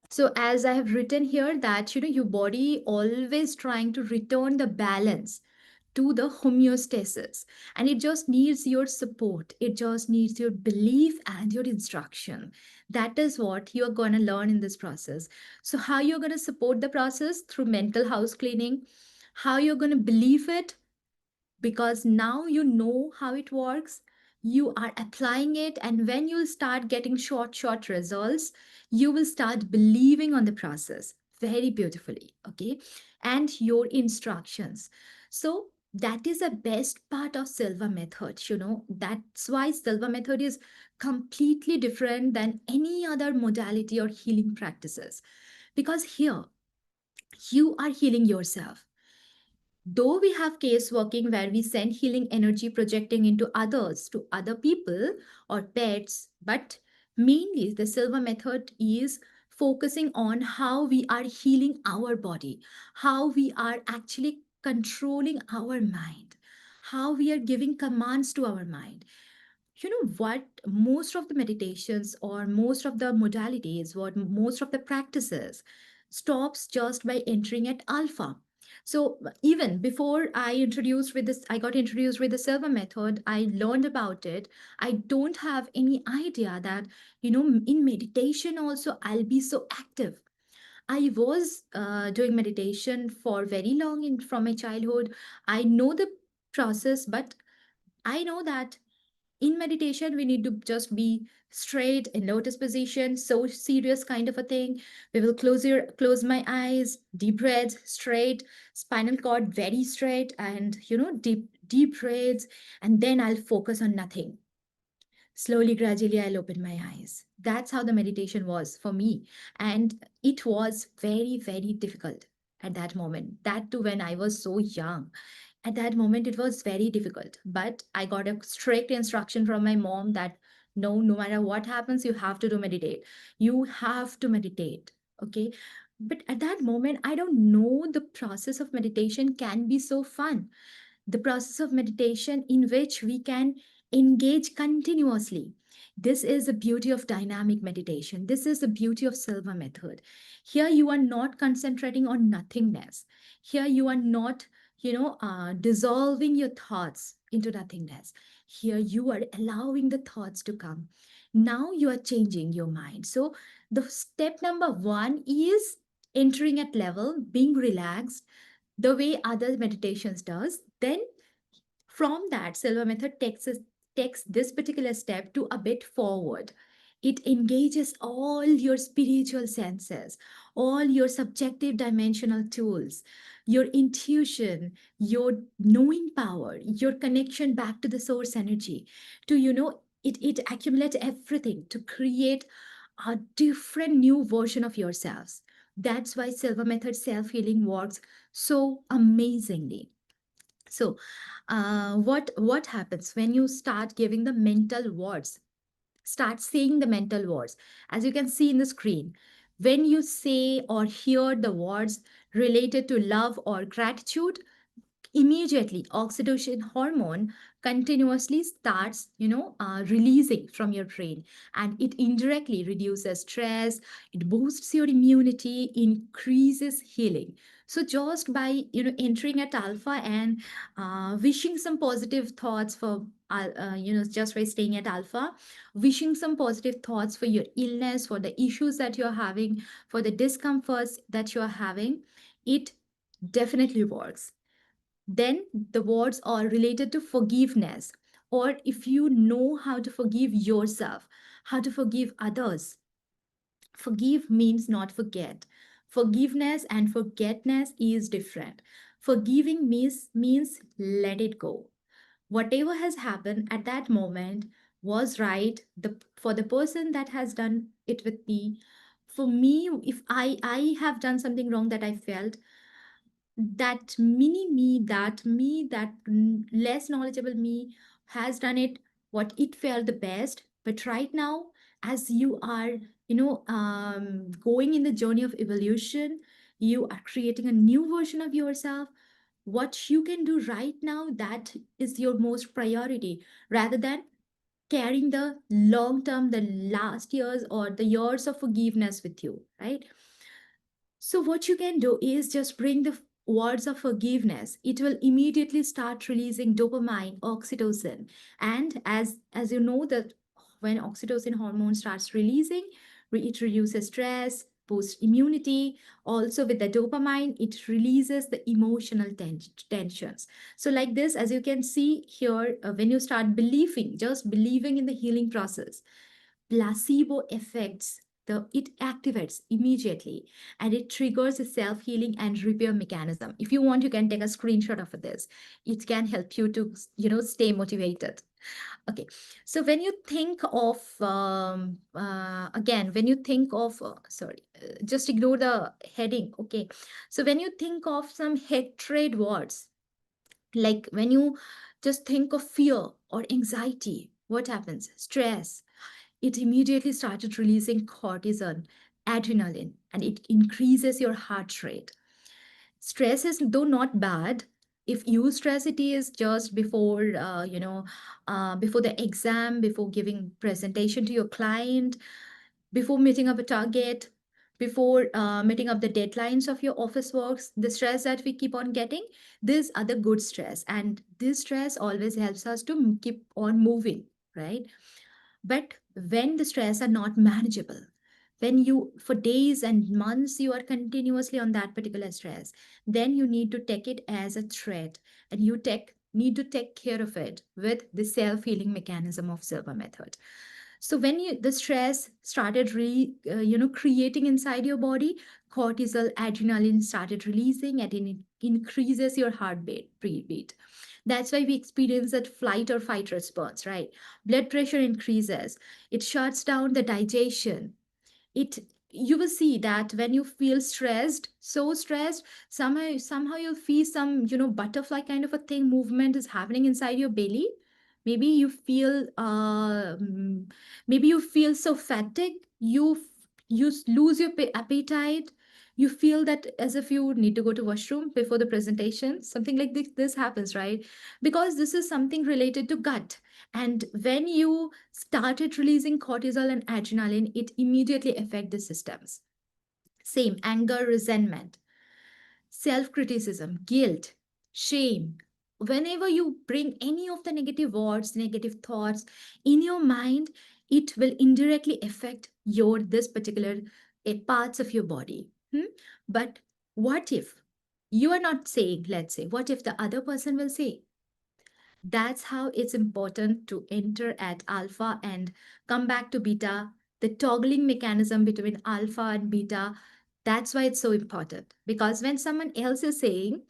S1: So as I have written here that your body always trying to return the balance to the homeostasis, and it just needs your support, it just needs your belief and your instruction. That is what you're going to learn in this process. So how you're going to support the process? Through mental house cleaning. How you're going to believe it? Because now you know how it works, you are applying it, and when you start getting short results, you will start believing on the process very beautifully. Okay, and your instructions. So that is the best part of Silva method. That's why Silva method is completely different than any other modality or healing practices, because here you are healing yourself. Though we have case working where we send healing energy projecting into others, to other people or pets, but mainly the Silva method is focusing on how we are healing our body, how we are actually controlling our mind, how we are giving commands to our mind. You know what? Most of the meditations or most of the modalities, what most of the practices stops just by entering at alpha. So even before I got introduced with the Silva method, I learned about it. I don't have any idea that, in meditation also I'll be so active. I was doing meditation for very long from my childhood. I know the process, but I know that in meditation we need to just be straight in lotus position, so serious kind of a thing. We will close my eyes, deep breaths, straight spinal cord very straight, and deep breaths, and then I'll focus on nothing. Slowly, gradually, I'll open my eyes. That's how the meditation was for me. And it was very, very difficult at that moment. That too, when I was so young. At that moment, it was very difficult. But I got a strict instruction from my mom that no matter what happens, you have to do meditate. You have to meditate. Okay. But at that moment, I don't know the process of meditation can be so fun, the process of meditation in which we can engage continuously. This is the beauty of dynamic meditation. This is the beauty of Silva method. Here you are not concentrating on nothingness. Here you are not, dissolving your thoughts into nothingness. Here you are allowing the thoughts to come. Now you are changing your mind. So the step number one is entering at level, being relaxed, the way other meditations does. Then from that, Silva method takes this particular step to a bit forward. It engages all your spiritual senses, all your subjective dimensional tools, your intuition, your knowing power, your connection back to the source energy, to, it accumulates everything to create a different new version of yourselves. That's why Silva method self-healing works so amazingly. So, what happens when you start giving the mental words? Start saying the mental words. As you can see in the screen, when you say or hear the words related to love or gratitude, immediately oxytocin hormone continuously starts releasing from your brain, and it indirectly reduces stress, it boosts your immunity, increases healing. So just by entering at alpha and wishing some positive thoughts for just by staying at alpha, wishing some positive thoughts for your illness, for the issues that you're having, for the discomforts that you're having, it definitely works. Then the words are related to forgiveness or if you know how to forgive yourself, how to forgive others. Forgive means not forget. Forgiveness and forgetness is different. Forgiving means let it go. Whatever has happened at that moment was right, for the person that has done it with me. For me, if I have done something wrong that I felt, that mini me, that less knowledgeable me has done it what it felt the best. But right now, as you are, going in the journey of evolution, you are creating a new version of yourself. What you can do right now, that is your most priority, rather than carrying the long term, the last years or the years of forgiveness with you, right? So what you can do is just bring the words of forgiveness. It will immediately start releasing dopamine, oxytocin. And as you know that when oxytocin hormone starts releasing, it reduces stress, boosts immunity. Also with the dopamine, it releases the emotional tensions. So like this, as you can see here, when you start believing, just believing in the healing process, placebo effects, it activates immediately, and it triggers a self-healing and repair mechanism. If you want, you can take a screenshot of this. It can help you to stay motivated. Okay, so when you think of again, when you think of sorry, just ignore the heading. Okay, so when you think of some hatred words, like when you just think of fear or anxiety, what happens? Stress, it immediately started releasing cortisol, adrenaline, and it increases your heart rate. Stress is though not bad. If you stress, it is just before, before the exam, before giving presentation to your client, before meeting up a target, before meeting up the deadlines of your office works, the stress that we keep on getting, these are the good stress. And this stress always helps us to keep on moving, right? But when the stress are not manageable, when you for days and months you are continuously on that particular stress, then you need to take it as a threat, and you take need to take care of it with the self-healing mechanism of Silva method. So when the stress started creating inside your body, cortisol, adrenaline started releasing, and it increases your beat. That's why we experience that flight or fight response, right? Blood pressure increases. It shuts down the digestion. It You will see that when you feel stressed, so stressed, somehow you'll feel some butterfly kind of a thing movement is happening inside your belly. Maybe you feel maybe you feel so fatigued, you lose your appetite. You feel that as if you need to go to washroom before the presentation, something like this happens, right? Because this is something related to gut. And when you started releasing cortisol and adrenaline, it immediately affect the systems. Same anger, resentment, self criticism, guilt, shame. Whenever you bring any of the negative words, negative thoughts in your mind, it will indirectly affect your this particular parts of your body. But what if you are not saying, let's say, what if the other person will say? That's how it's important to enter at alpha and come back to beta. The toggling mechanism between alpha and beta, that's why it's so important. Because when someone else is saying,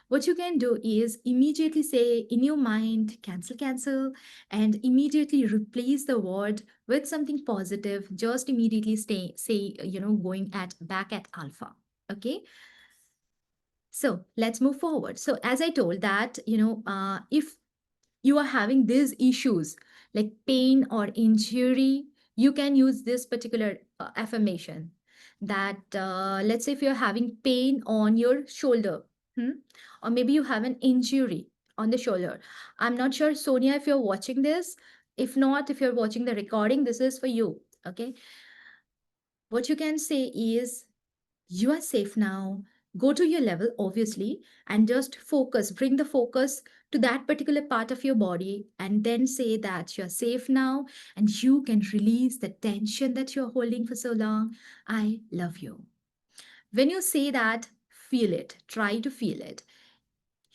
S1: what you can do is immediately say in your mind, cancel, cancel, and immediately replace the word with something positive. Just immediately say, going at back at alpha. Okay. So let's move forward. So as I told that, if you are having these issues like pain or injury, you can use this particular affirmation that, let's say if you're having pain on your shoulder, or maybe you have an injury on the shoulder. I'm not sure, Sonia, if you're watching this. If not, if you're watching the recording, this is for you. Okay. What you can say is, you are safe now. Go to your level, obviously, and just focus, bring the focus to that particular part of your body, and then say that you're safe now and you can release the tension that you're holding for so long. I love you. When you say that, feel it, try to feel it.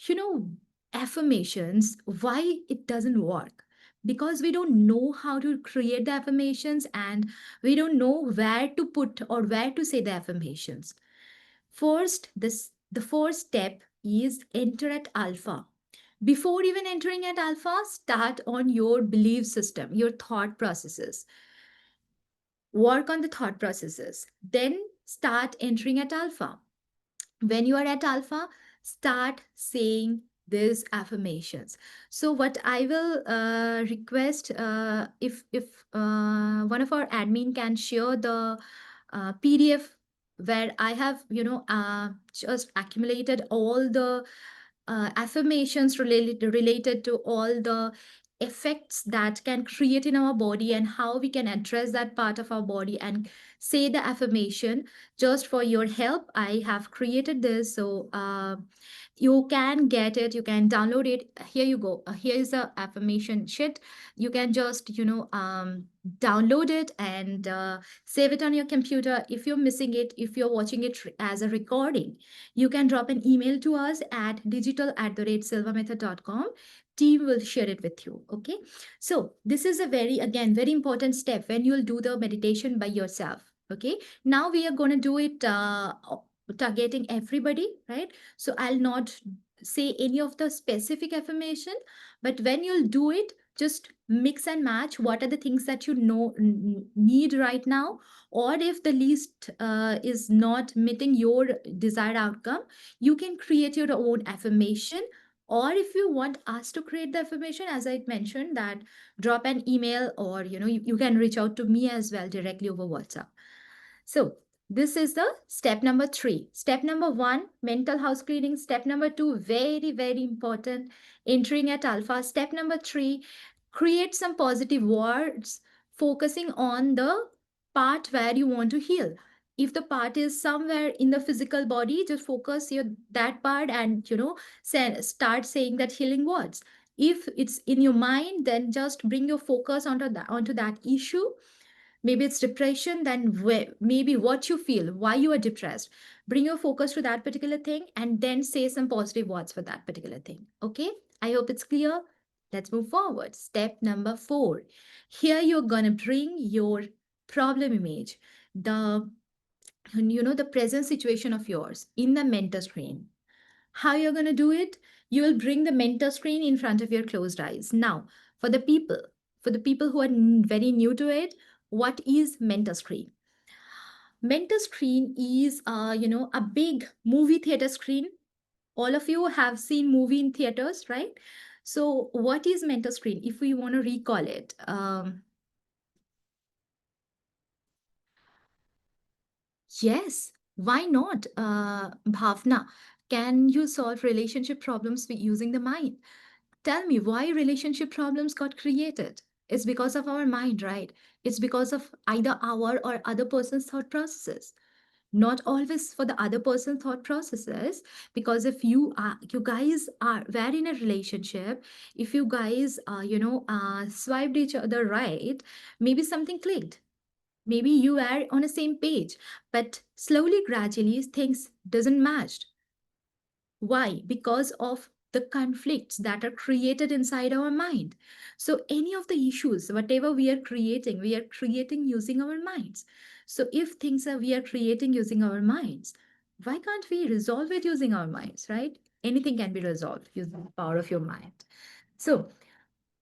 S1: you know Affirmations, why it doesn't work? because we don't know how to create the affirmations, and we don't know where to put or where to say the affirmations. First, the first step is enter at alpha. Before even entering at alpha, start on your belief system, your thought processes. Work on the thought processes. Then start entering at alpha. When you are at alpha, start saying these affirmations. So what I will request, if one of our admin can share the PDF where I have just accumulated all the affirmations related to all the effects that can create in our body, and how we can address that part of our body and say the affirmation. Just for your help, I have created this, so you can get it, you can download it. Here you go. Here is the affirmation sheet. You can just download it and save it on your computer. If you're missing it, if you're watching it as a recording, you can drop an email to us at digital@silvamethod.com. Team will share it with you. Okay. So this is a very important step when you'll do the meditation by yourself. Okay. Now we are going to do it targeting everybody, right? So I'll not say any of the specific affirmation, but when you'll do it, just mix and match what are the things that you know need right now, or if the list is not meeting your desired outcome, you can create your own affirmation. Or if you want us to create the affirmation, as I mentioned, that drop an email, or you can reach out to me as well directly over WhatsApp. So this is the step number 3. Step number 1, mental house cleaning. Step number 2, very important, entering at alpha. Step number 3, create some positive words focusing on the part where you want to heal. If the part is somewhere in the physical body, just focus your that part, and start saying that healing words. If it's in your mind, then just bring your focus onto that issue. Maybe it's depression, then maybe what you feel, why you are depressed. Bring your focus to that particular thing, and then say some positive words for that particular thing. Okay, I hope it's clear. Let's move forward. Step number 4. Here you're gonna bring your problem image, the present situation of yours in the mentor screen. How you're going to do it? You will bring the mentor screen in front of your closed eyes. Now, for the people who are very new to it, what is mentor screen? Mentor screen is a big movie theater screen. All of you have seen movie in theaters, right? So what is mentor screen? If we want to recall it, yes, why not? Bhavna, can you solve relationship problems with using the mind? Tell me why relationship problems got created. It's because of our mind, right? It's because of either our or other person's thought processes. Not always for the other person's thought processes, because if you guys were in a relationship, if you guys swiped each other right, maybe something clicked. Maybe you are on the same page, but slowly, gradually, things doesn't match. Why? Because of the conflicts that are created inside our mind. So, any of the issues, whatever we are creating using our minds. So, if things are we are creating using our minds, why can't we resolve it using our minds, right? Anything can be resolved using the power of your mind. So,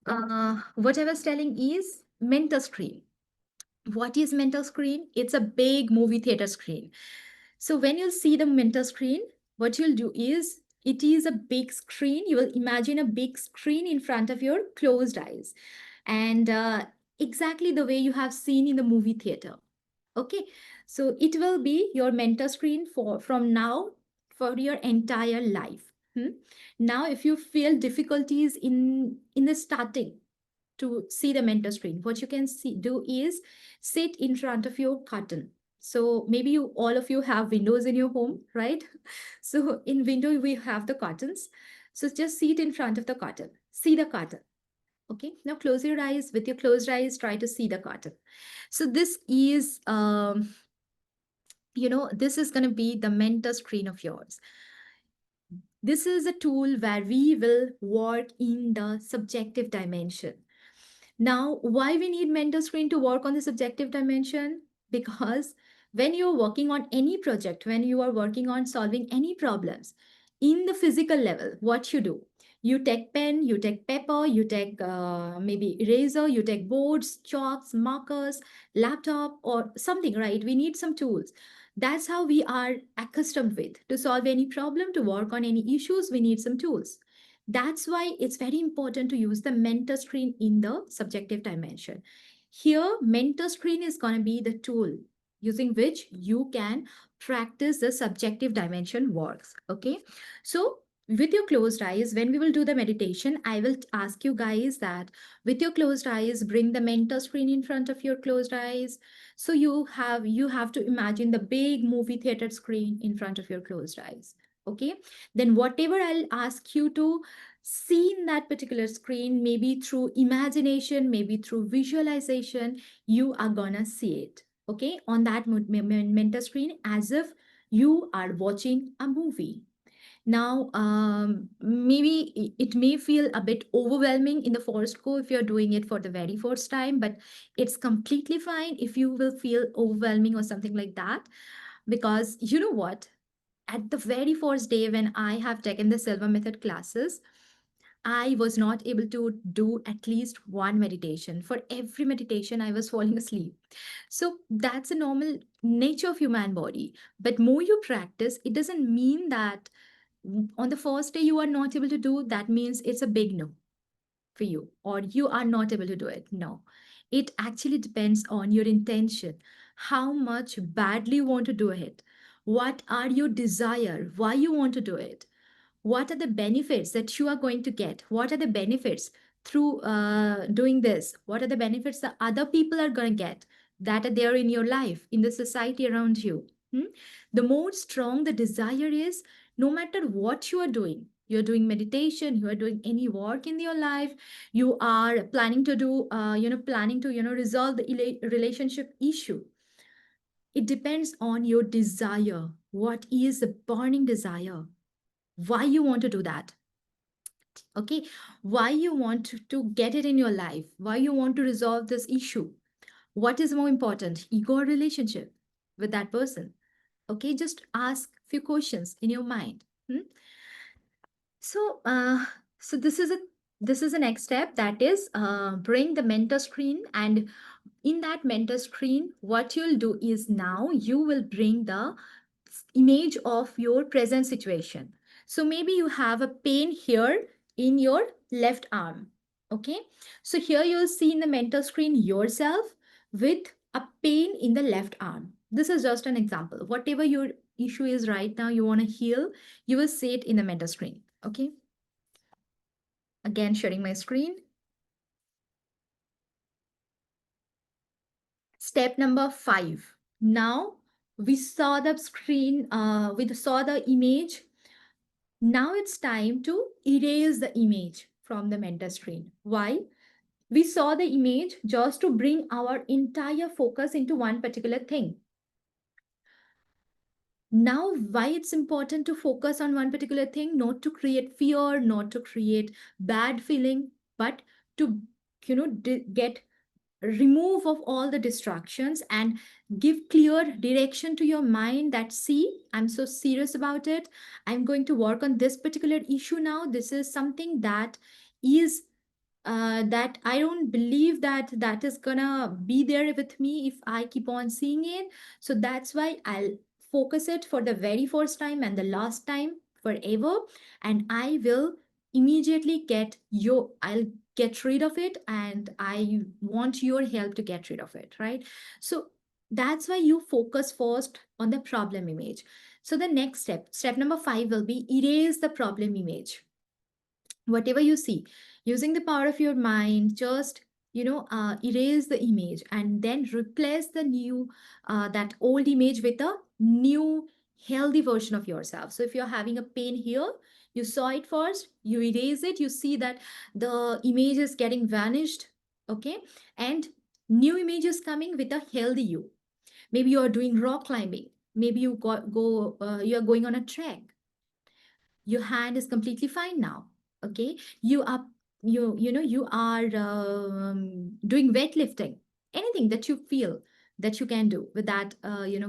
S1: what I was telling is mental screen. What is mental screen? It's a big movie theater screen. So when you see the mentor screen, what you'll do is it is a big screen. You will imagine a big screen in front of your closed eyes, and exactly the way you have seen in the movie theater. Okay, so it will be your mentor screen for from now for your entire life. Now, if you feel difficulties in the starting to see the mentor screen, what you can do is sit in front of your curtain. So maybe all of you have windows in your home, right? So in window we have the curtains. So just sit in front of the curtain. See the curtain. Okay. Now close your eyes. With your closed eyes, try to see the curtain. So this is this is going to be the mentor screen of yours. This is a tool where we will work in the subjective dimension. Now, why we need mental screen to work on the subjective dimension? Because when you're working on any project, when you are working on solving any problems in the physical level, what you do? You take pen, you take paper, you take maybe eraser, you take boards, chalks, markers, laptop, or something, right? We need some tools. That's how we are accustomed with. To solve any problem, to work on any issues, we need some tools. That's why it's very important to use the mentor screen in the subjective dimension. Here, mentor screen is going to be the tool using which you can practice the subjective dimension works. Okay. So, with your closed eyes, when we will do the meditation, I will ask you guys that with your closed eyes, bring the mentor screen in front of your closed eyes. So you have to imagine the big movie theater screen in front of your closed eyes. Okay, then whatever I'll ask you to see in that particular screen, maybe through imagination, maybe through visualization, you are gonna see it, okay, on that mentor screen as if you are watching a movie. Now, maybe it may feel a bit overwhelming in the first go if you're doing it for the very first time, but it's completely fine if you will feel overwhelming or something like that. Because you know what? At the very first day when I have taken the Silva Method classes, I was not able to do at least one meditation. For every meditation, I was falling asleep. So that's a normal nature of human body. But more you practice, it doesn't mean that on the first day you are not able to do, that means it's a big no for you or you are not able to do it. No, it actually depends on your intention, how much badly you want to do it, what are your desire, why you want to do it, what are the benefits that you are going to get, what are the benefits through doing this, what are the benefits that other people are going to get, that are there in your life, in the society around you. Hmm? The more strong the desire is, no matter what you are doing, you're doing meditation, you are doing any work in your life, you are planning to do planning to resolve the relationship issue, it depends on your desire. What is the burning desire, why you want to do that, okay, why you want to get it in your life, why you want to resolve this issue, what is more important, ego or relationship with that person. Okay, just ask few questions in your mind. Hmm? So this is the next step, that is bring the mentor screen. And in that mentor screen, what you'll do is now you will bring the image of your present situation. So maybe you have a pain here in your left arm. Okay. So here you'll see in the mentor screen yourself with a pain in the left arm. This is just an example. Whatever your issue is right now, you want to heal, you will see it in the mentor screen. Okay. Again, sharing my screen. Step number 5. Now we saw the screen, we saw the image. Now it's time to erase the image from the mentor screen. Why? We saw the image just to bring our entire focus into one particular thing. Now, why it's important to focus on one particular thing, not to create fear, not to create bad feeling, but to, get remove of all the distractions and give clear direction to your mind that, see, I'm so serious about it, I'm going to work on this particular issue now, this is something that is that I don't believe that that is gonna be there with me if I keep on seeing it. So that's why I'll focus it for the very first time and the last time forever. And I will immediately I'll get rid of it. And I want your help to get rid of it, right? So that's why you focus first on the problem image. So the next step number 5 will be erase the problem image. Whatever you see, using the power of your mind, just erase the image and then replace the new that old image with a new healthy version of yourself. So if you're having a pain here, you saw it first, you erase it, you see that the image is getting vanished. Okay, and new image is coming with a healthy you. Maybe you are doing rock climbing, maybe you are going on a trek, your hand is completely fine now. Okay, you are you are doing weightlifting, anything that you feel that you can do with that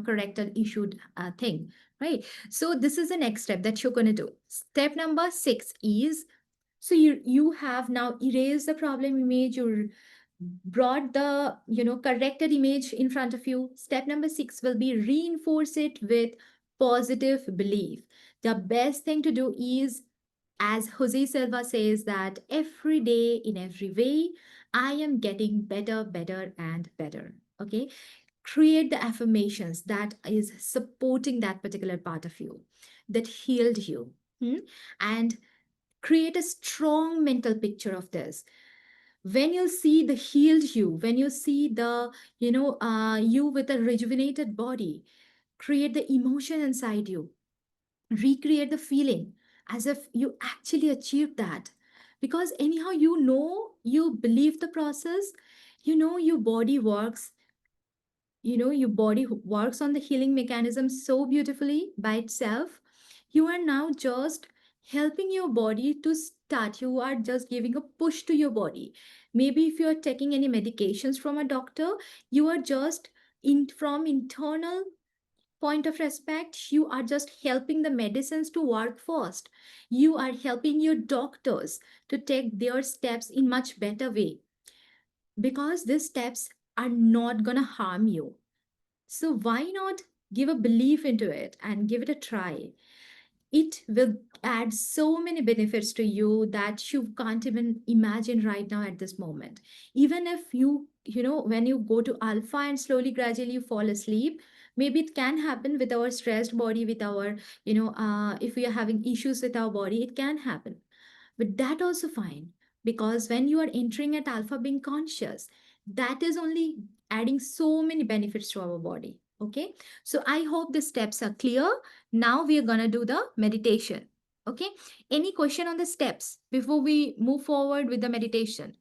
S1: corrected issued thing, right? So this is the next step that you're going to do. Step number 6 is, so you have now erased the problem image, you brought the corrected image in front of you. Step number 6 will be reinforce it with positive belief. The best thing to do is, as Jose Silva says, that every day in every way, I am getting better, better, and better. Okay. Create the affirmations that is supporting that particular part of you that healed you. And create a strong mental picture of this. When you see the healed you, when you see the, you with a rejuvenated body, create the emotion inside you, recreate the feeling as if you actually achieved that. Because anyhow, you believe the process, your body works, your body works on the healing mechanism so beautifully by itself. You are now just helping your body to start. You are just giving a push to your body. Maybe if you are taking any medications from a doctor, you are just in from internal point of respect, you are just helping the medicines to work first. You are helping your doctors to take their steps in much better way, because these steps are not going to harm you. So why not give a belief into it and give it a try? It will add so many benefits to you that you can't even imagine right now at this moment. Even if when you go to alpha and slowly, gradually you fall asleep, maybe it can happen with our stressed body, with our, if we are having issues with our body, it can happen. But that also fine, because when you are entering at alpha being conscious, that is only adding so many benefits to our body. Okay, so I hope the steps are clear. Now we are gonna do the meditation. Okay, any question on the steps before we move forward with the meditation?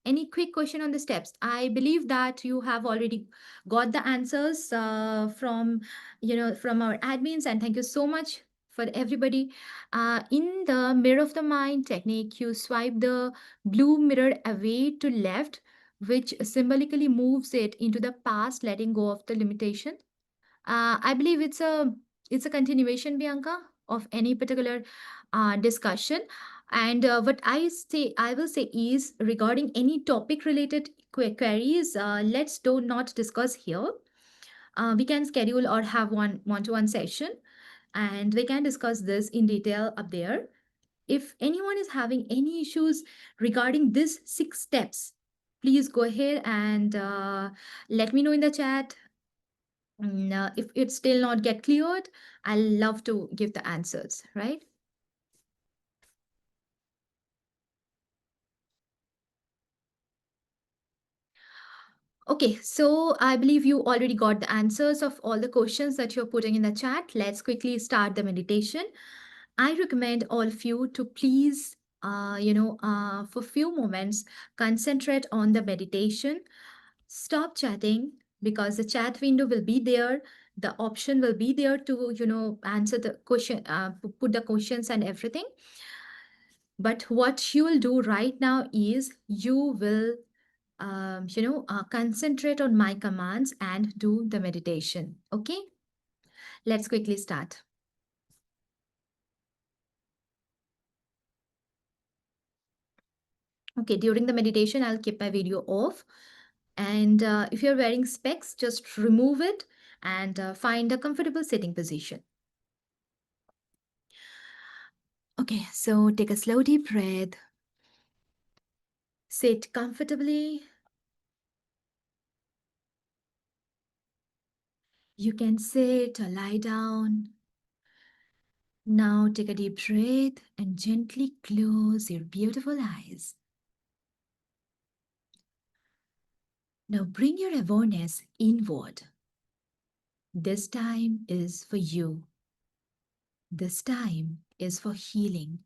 S1: Any quick question on the steps? I believe that you have already got the answers from our admins, and thank you so much for everybody. In the mirror of the mind technique, you swipe the blue mirror away to left, which symbolically moves it into the past, letting go of the limitation. I believe it's a continuation, Bianca, of any particular discussion. And what I will say is, regarding any topic related queries, let's do not discuss here. We can schedule or have one-to-one session, and we can discuss this in detail up there. If anyone is having any issues regarding these 6 steps, please go ahead and let me know in the chat. If it's still not get cleared, I'll love to give the answers, right? Okay, so I believe you already got the answers of all the questions that you're putting in the chat. Let's quickly start the meditation. I recommend all of you to please, for few moments, concentrate on the meditation. Stop chatting, because the chat window will be there. The option will be there to, answer the question, put the questions and everything. But what you will do right now is you will, concentrate on my commands and do the meditation. Okay, let's quickly start. Okay, during the meditation, I'll keep my video off. And if you're wearing specs, just remove it and find a comfortable sitting position. Okay, so take a slow deep breath. Sit comfortably. You can sit or lie down. Now take a deep breath and gently close your beautiful eyes. Now bring your awareness inward. This time is for you. This time is for healing,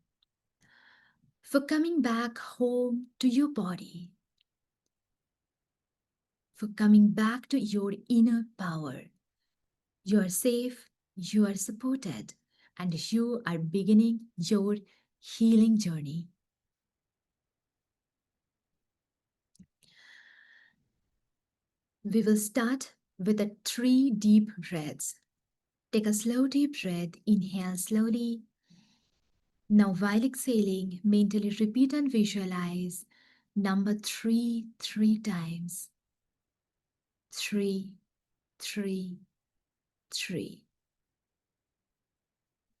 S1: for coming back home to your body, for coming back to your inner power. You are safe, you are supported, and you are beginning your healing journey. We will start with a 3 deep breaths. Take a slow deep breath, inhale slowly. Now, while exhaling, mentally repeat and visualize number 3 times. 3, 3, 3.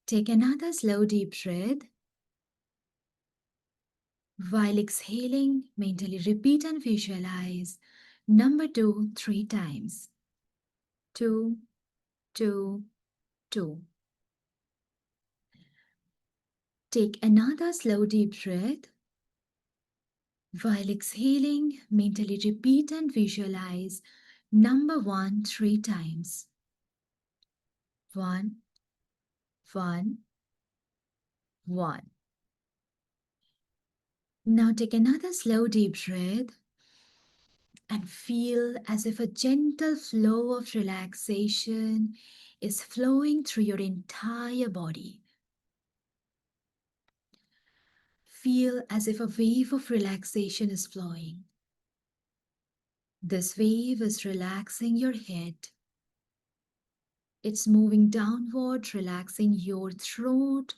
S1: Take another slow deep breath. While exhaling, mentally repeat and visualize number 2 3 times. 2, 2, 2. Take another slow deep breath. While exhaling, mentally repeat and visualize number 1 3 times. 1, 1, 1. Now take another slow deep breath and feel as if a gentle flow of relaxation is flowing through your entire body. Feel as if a wave of relaxation is flowing. This wave is relaxing your head. It's moving downward, relaxing your throat,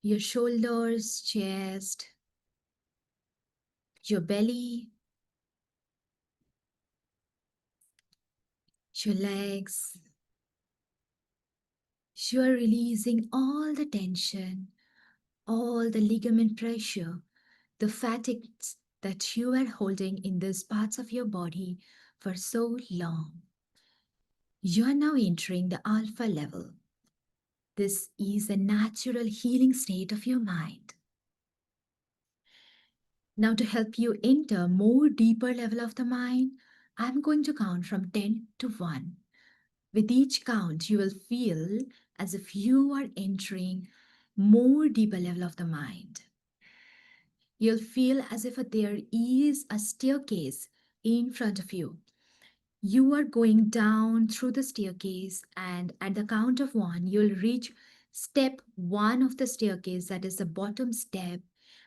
S1: your shoulders, chest, your belly, your legs. You are releasing all the tension, all the ligament pressure, the fatigues that you are holding in these parts of your body for so long. You are now entering the alpha level. This is a natural healing state of your mind. Now, to help you enter more deeper level of the mind, I'm going to count from 10 to 1. With each count, you will feel as if you are entering more deeper level of the mind. You'll feel as if there is a staircase in front of you. You are going down through the staircase, and at the count of 1, you'll reach step 1 of the staircase, that is the bottom step.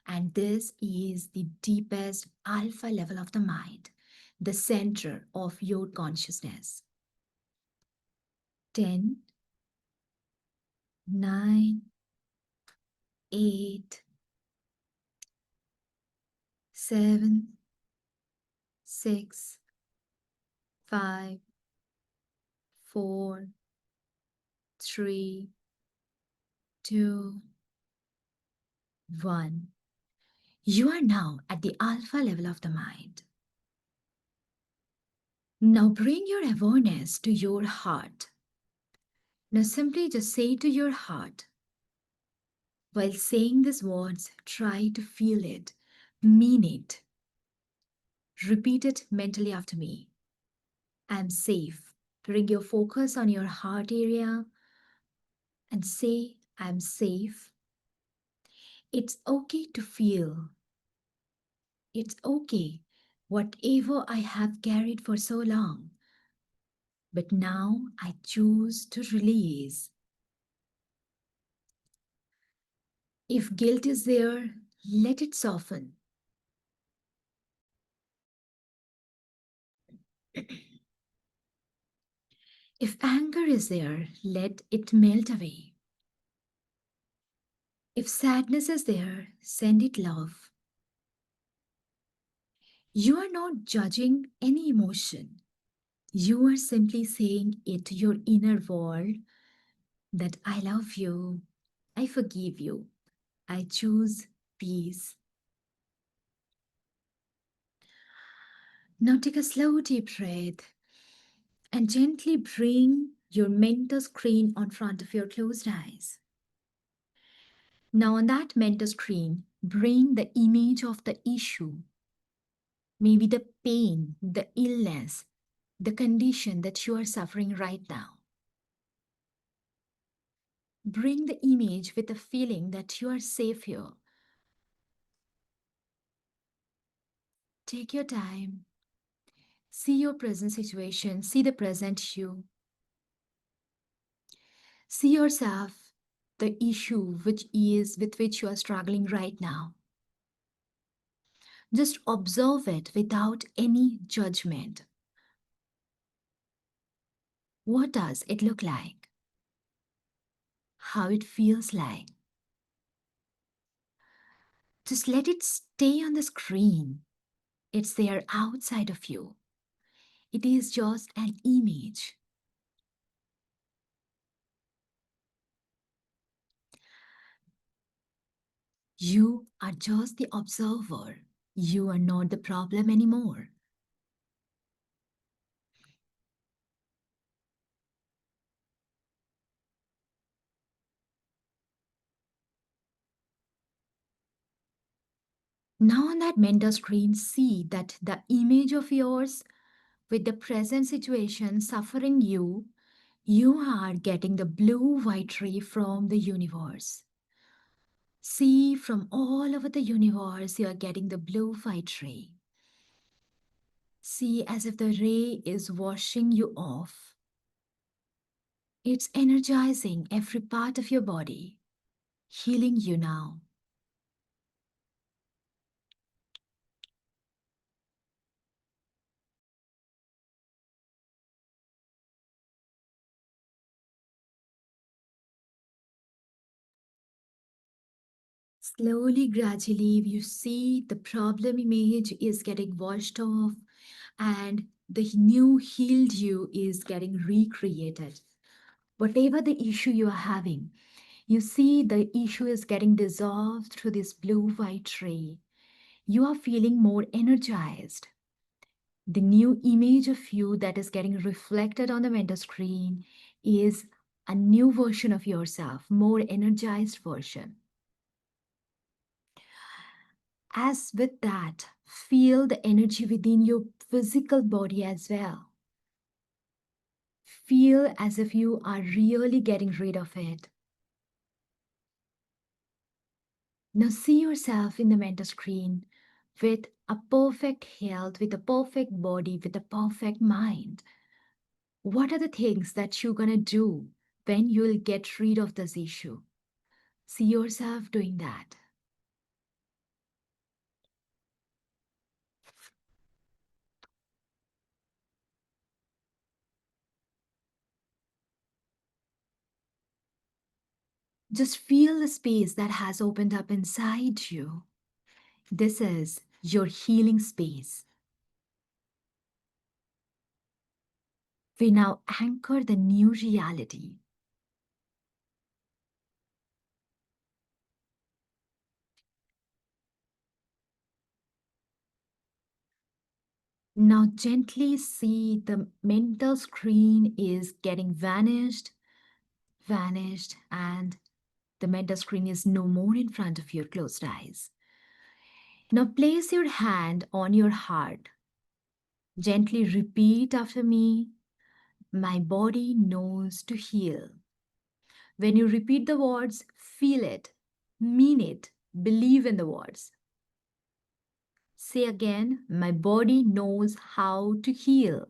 S1: And this is the deepest alpha level of the mind, the center of your consciousness. 10, 9, 8, 7, 6, 5, 4, 3, 2, 1. You are now at the alpha level of the mind. Now bring your awareness to your heart. Now simply just say to your heart, while saying these words, try to feel it, mean it. Repeat it mentally after me. I'm safe. Bring your focus on your heart area and say, I'm safe. It's okay to feel. It's okay, whatever I have carried for so long. But now I choose to release. If guilt is there, let it soften. If anger is there, let it melt away. If sadness is there, send it love. You are not judging any emotion. You are simply saying it to your inner world that I love you, I forgive you, I choose peace. Now take a slow deep breath and gently bring your mental screen on front of your closed eyes. Now on that mental screen, bring the image of the issue, maybe the pain, the illness, the condition that you are suffering right now. Bring the image with the feeling that you are safe here. Take your time. See your present situation. See the present you. See yourself, the issue which is with which you are struggling right now. Just observe it without any judgment. What does it look like? How it feels like? Just let it stay on the screen. It's there outside of you. It is just an image. You are just the observer. You are not the problem anymore. Now, on that mental screen, see that the image of yours with the present situation suffering you, you are getting the blue white ray from the universe. See, from all over the universe, you are getting the blue white ray. See, as if the ray is washing you off. It's energizing every part of your body, healing you now. Slowly, gradually, you see the problem image is getting washed off and the new healed you is getting recreated. Whatever the issue you are having, you see the issue is getting dissolved through this blue white ray. You are feeling more energized. The new image of you that is getting reflected on the mental screen is a new version of yourself, more energized version. As with that, feel the energy within your physical body as well. Feel as if you are really getting rid of it. Now see yourself in the mental screen with a perfect health, with a perfect body, with a perfect mind. What are the things that you're going to do when you'll get rid of this issue? See yourself doing that. Just feel the space that has opened up inside you. This is your healing space. We now anchor the new reality. Now gently see the mental screen is getting vanished, and the mental screen is no more in front of your closed eyes. Now place your hand on your heart. Gently repeat after me. My body knows to heal. When you repeat the words, feel it, mean it, believe in the words. Say again, my body knows how to heal.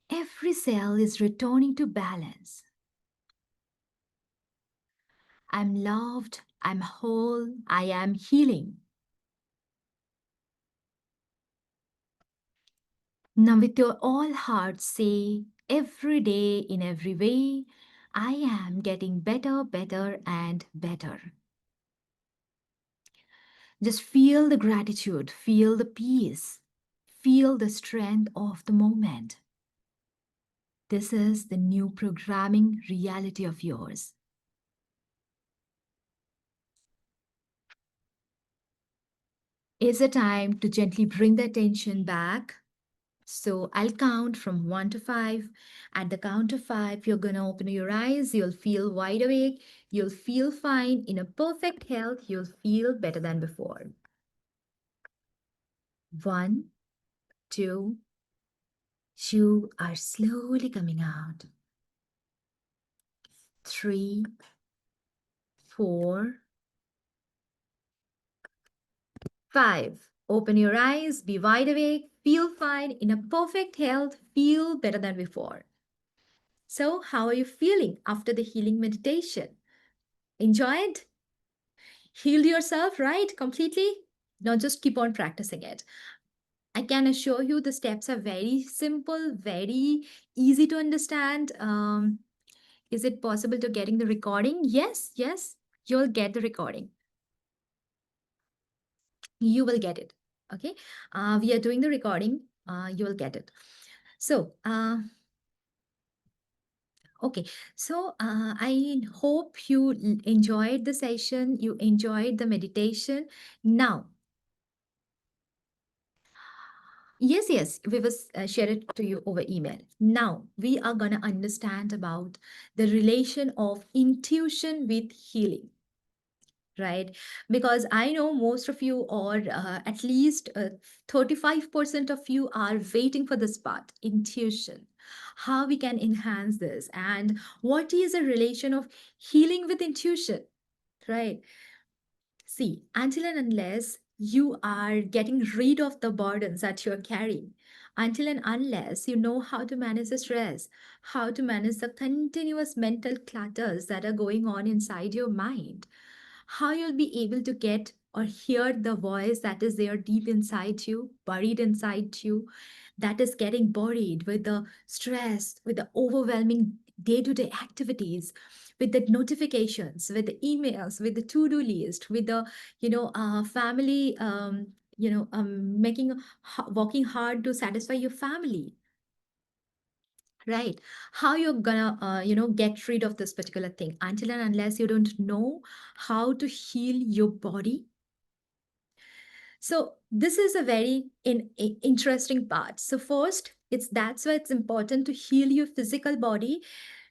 S1: Every cell is returning to balance. I'm loved, I'm whole, I am healing. Now, with your all heart, say every day in every way, I am getting better, better, and better. Just feel the gratitude, feel the peace, feel the strength of the moment. This is the new programming reality of yours. Is it time to gently bring the attention back? So I'll count from 1 to 5. At the count of 5, you're going to open your eyes. You'll feel wide awake. You'll feel fine in a perfect health. You'll feel better than before. 1, 2, you are slowly coming out. 3, 4, 5. Open your eyes, be wide awake, feel fine in a perfect health, feel better than before. So, how are you feeling after the healing meditation? Enjoyed? Healed yourself, right? Completely? Now just keep on practicing it. I can assure you the steps are very simple, very easy to understand. Is it possible to getting the recording? Yes, yes, you'll get the recording. You will get it. Okay. We are doing the recording. You will get it. So, okay. So, I hope you enjoyed the session. You enjoyed the meditation. Now, yes, yes, we will share it to you over email. Now, we are going to understand about the relation of intuition with healing, right? Because I know most of you, or at least 35% of you, are waiting for this part, intuition. How we can enhance this, and what is a relation of healing with intuition, right? See, until and unless you are getting rid of the burdens that you're carrying, until and unless you know how to manage the stress, how to manage the continuous mental clutters that are going on inside your mind, how you'll be able to get or hear the voice that is there deep inside you, buried inside you, that is getting buried with the stress, with the overwhelming day to day activities, with the notifications, with the emails, with the to do list, with the, family, working hard to satisfy your family, right? How you're gonna get rid of this particular thing until and unless you don't know how to heal your body. So this is a very interesting part. So first, that's why it's important to heal your physical body.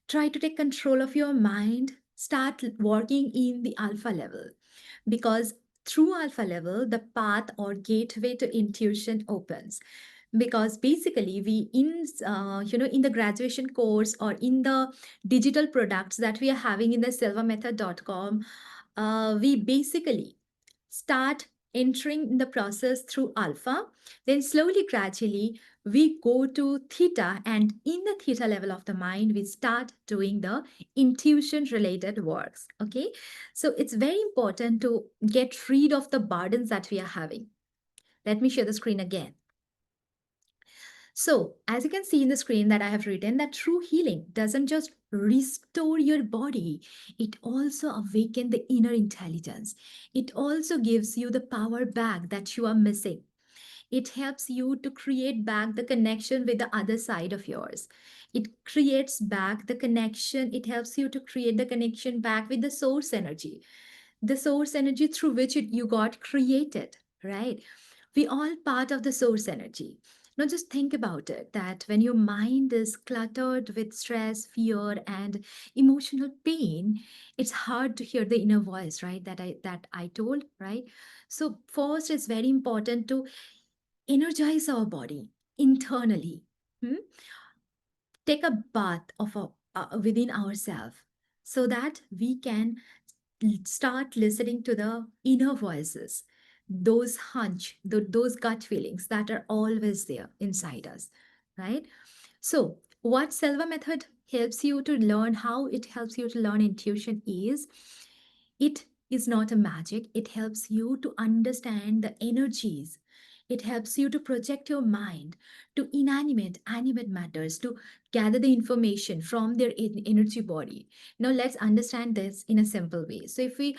S1: Try to take control of your mind. Start working in the alpha level, because through alpha level the path or gateway to intuition opens. Because basically we in the graduation course or in the digital products that we are having in the silvamethod.com, we basically start entering the process through alpha, then slowly, gradually, we go to theta, and in the theta level of the mind, we start doing the intuition related works. Okay, so it's very important to get rid of the burdens that we are having. Let me share the screen again. So, as you can see in the screen that I have written, that true healing doesn't just restore your body, it also awakens the inner intelligence. It also gives you the power back that you are missing. It helps you to create back the connection with the other side of yours. It creates back the connection. It helps you to create the connection back with the source energy through which you got created, right? We all part of the source energy. Now just think about it, that when your mind is cluttered with stress, fear, and emotional pain, it's hard to hear the inner voice, right? That I told, right? So first, it's very important to energize our body internally. Hmm? Take a bath within ourselves, so that we can start listening to the inner voices, those those gut feelings that are always there inside us, right? So what Silva method helps you to learn, how it helps you to learn intuition is, it is not a magic. It helps you to understand the energies. It helps you to project your mind to animate matters, to gather the information from their energy body. Now let's understand this in a simple way. So if we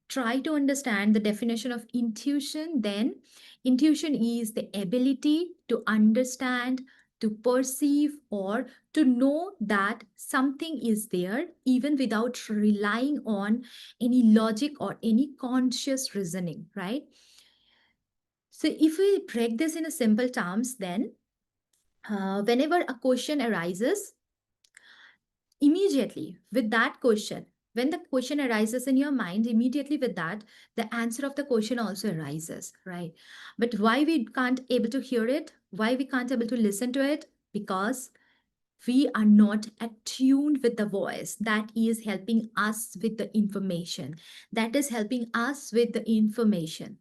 S1: try to understand the definition of intuition, then intuition is the ability to understand, to perceive, or to know that something is there even without relying on any logic or any conscious reasoning, right? So if we break this in a simple terms, then whenever a question arises, immediately with that question, when the question arises in your mind, immediately with that the answer of the question also arises, right? But why we can't able to hear it, why we can't able to listen to it? Because we are not attuned with the voice that is helping us with the information, that is helping us with the information.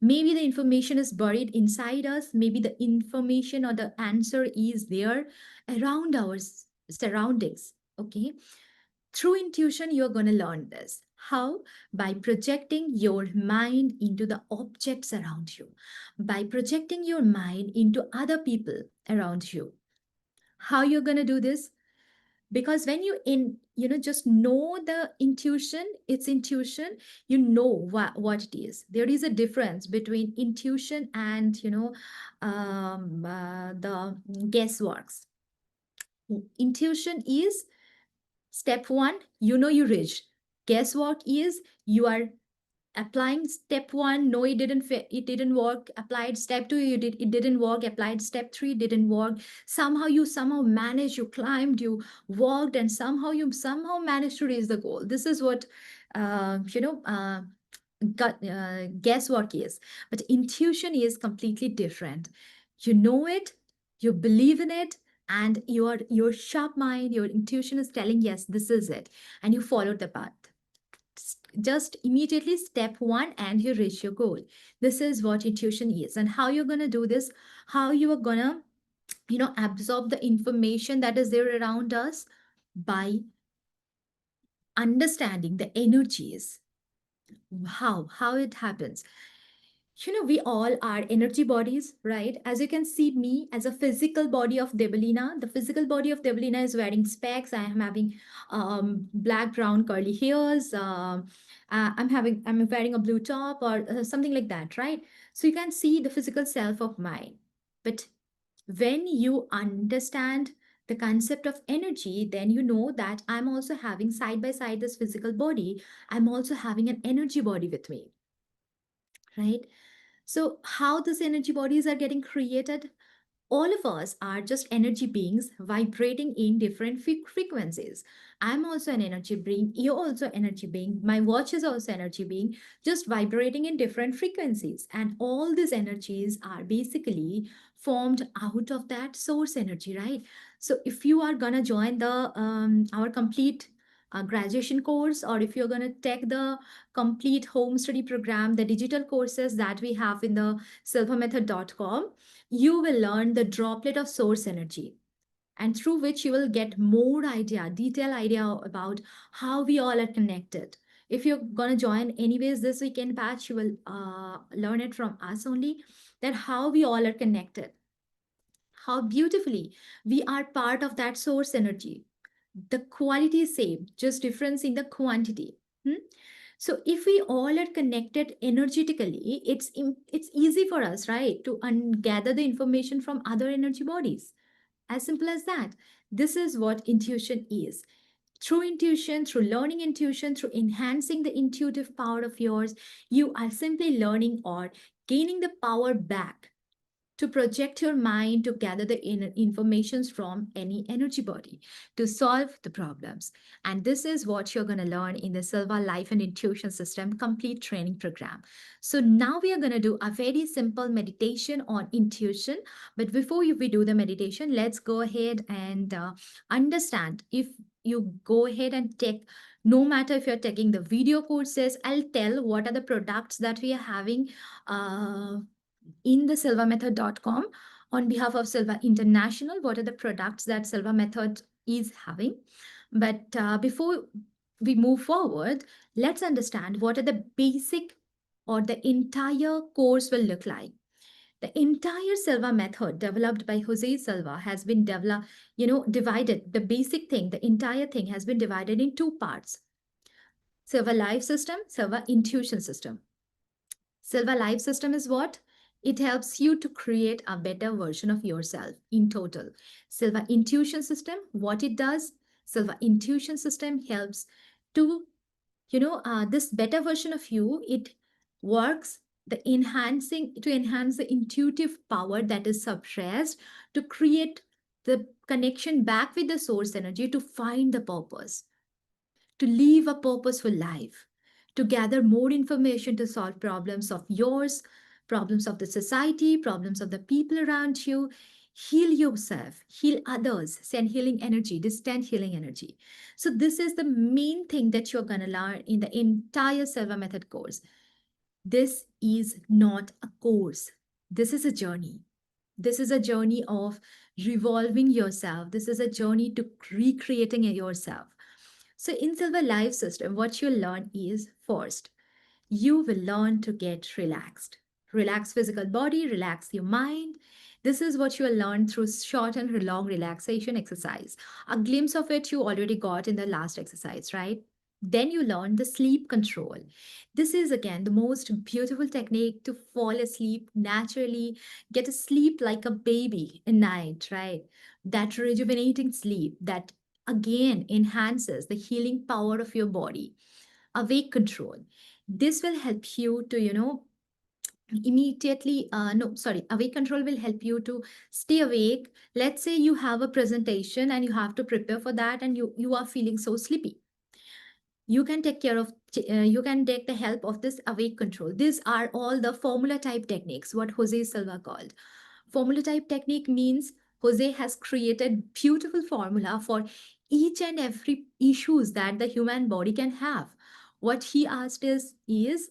S1: Maybe the information is buried inside us, maybe the information or the answer is there around our surroundings. Okay, through intuition, you're going to learn this. How? By projecting your mind into the objects around you, by projecting your mind into other people around you. How you're going to do this? Because when just know the intuition, it's intuition, you know what it is. There is a difference between intuition and the guessworks. Intuition is step one, you reach. Guesswork is you are applying step one, no, it didn't work. Applied step two, it didn't work. Applied step three, didn't work. Somehow managed, you climbed, you walked, and somehow managed to reach the goal. This is what uh, you know uh, guesswork is. But intuition is completely different. You know it, you believe in it, and your sharp mind, your intuition is telling, yes, this is it, and you follow the path. Just immediately step one and you reach your goal. This is what intuition is. And how you're going to do this, how you are going to absorb the information that is there around us, by understanding the energies. How it happens. We all are energy bodies, right? As you can see, me as a physical body of Debalina, the physical body of Debalina is wearing specs. I am having black, brown, curly hairs. I'm wearing a blue top or something like that, right? So you can see the physical self of mine. But when you understand the concept of energy, then you know that I'm also having side by side this physical body. I'm also having an energy body with me, right? So, how these energy bodies are getting created? All of us are just energy beings vibrating in different frequencies. I'm also an energy being. You're also energy being. My watch is also energy being, just vibrating in different frequencies. And all these energies are basically formed out of that source energy, right? So if you are gonna join the our complete graduation course, or if you're gonna take the complete home study program, the digital courses that we have in the silvamethod.com, you will learn the droplet of source energy, and through which you will get more idea, detailed idea about how we all are connected. If you're going to join anyways this weekend batch, you will learn it from us only, that how we all are connected, how beautifully we are part of that source energy. The quality is same, just difference in the quantity. Hmm? So if we all are connected energetically, it's easy for us, right, to gather the information from other energy bodies. As simple as that. This is what intuition is. Through intuition, through learning intuition, through enhancing the intuitive power of yours, you are simply learning or gaining the power back to project your mind to gather the informations from any energy body to solve the problems. And this is what you're going to learn in the Silva Life and Intuition System complete training program. So now we are going to do a very simple meditation on intuition. But before we do the meditation, let's go ahead and understand. If you go ahead and take, no matter if you're taking the video courses, I'll tell what are the products that we are having in the silvamethod.com on behalf of Silva International. What are the products that Silva Method is having? But before we move forward, let's understand what are the basic or the entire course will look like. The entire Silva method developed by Jose Silva has been divided. The basic thing, the entire thing has been divided in two parts: Silva Life System, Silva Intuition System. Silva Life System is what? It helps you to create a better version of yourself in total. Silva Intuition System, what it does? Silva Intuition System helps to, this better version of you. It works to enhance the intuitive power that is suppressed, to create the connection back with the source energy, to find the purpose, to live a purposeful life, to gather more information to solve problems of yours, problems of the society, problems of the people around you. Heal yourself, heal others, send healing energy, distant healing energy. So, this is the main thing that you're going to learn in the entire Silva Method course. This is not a course, this is a journey. This is a journey of revolving yourself. This is a journey to recreating yourself. So in Silver Life System, what you'll learn is first, you will learn to get relaxed. Relax physical body, relax your mind. This is what you will learn through short and long relaxation exercise. A glimpse of it you already got in the last exercise, right? Then you learn the sleep control. This is again the most beautiful technique to fall asleep naturally, get a sleep like a baby in night, right? That rejuvenating sleep that again enhances the healing power of your body. Awake control, this will help you to immediately no sorry awake control will help you to stay awake. Let's say you have a presentation and you have to prepare for that, and you are feeling so sleepy. You can take care of you can take the help of this awake control. These are all the formula type techniques, what Jose Silva called formula type technique. Means Jose has created beautiful formula for each and every issues that the human body can have. What he asked is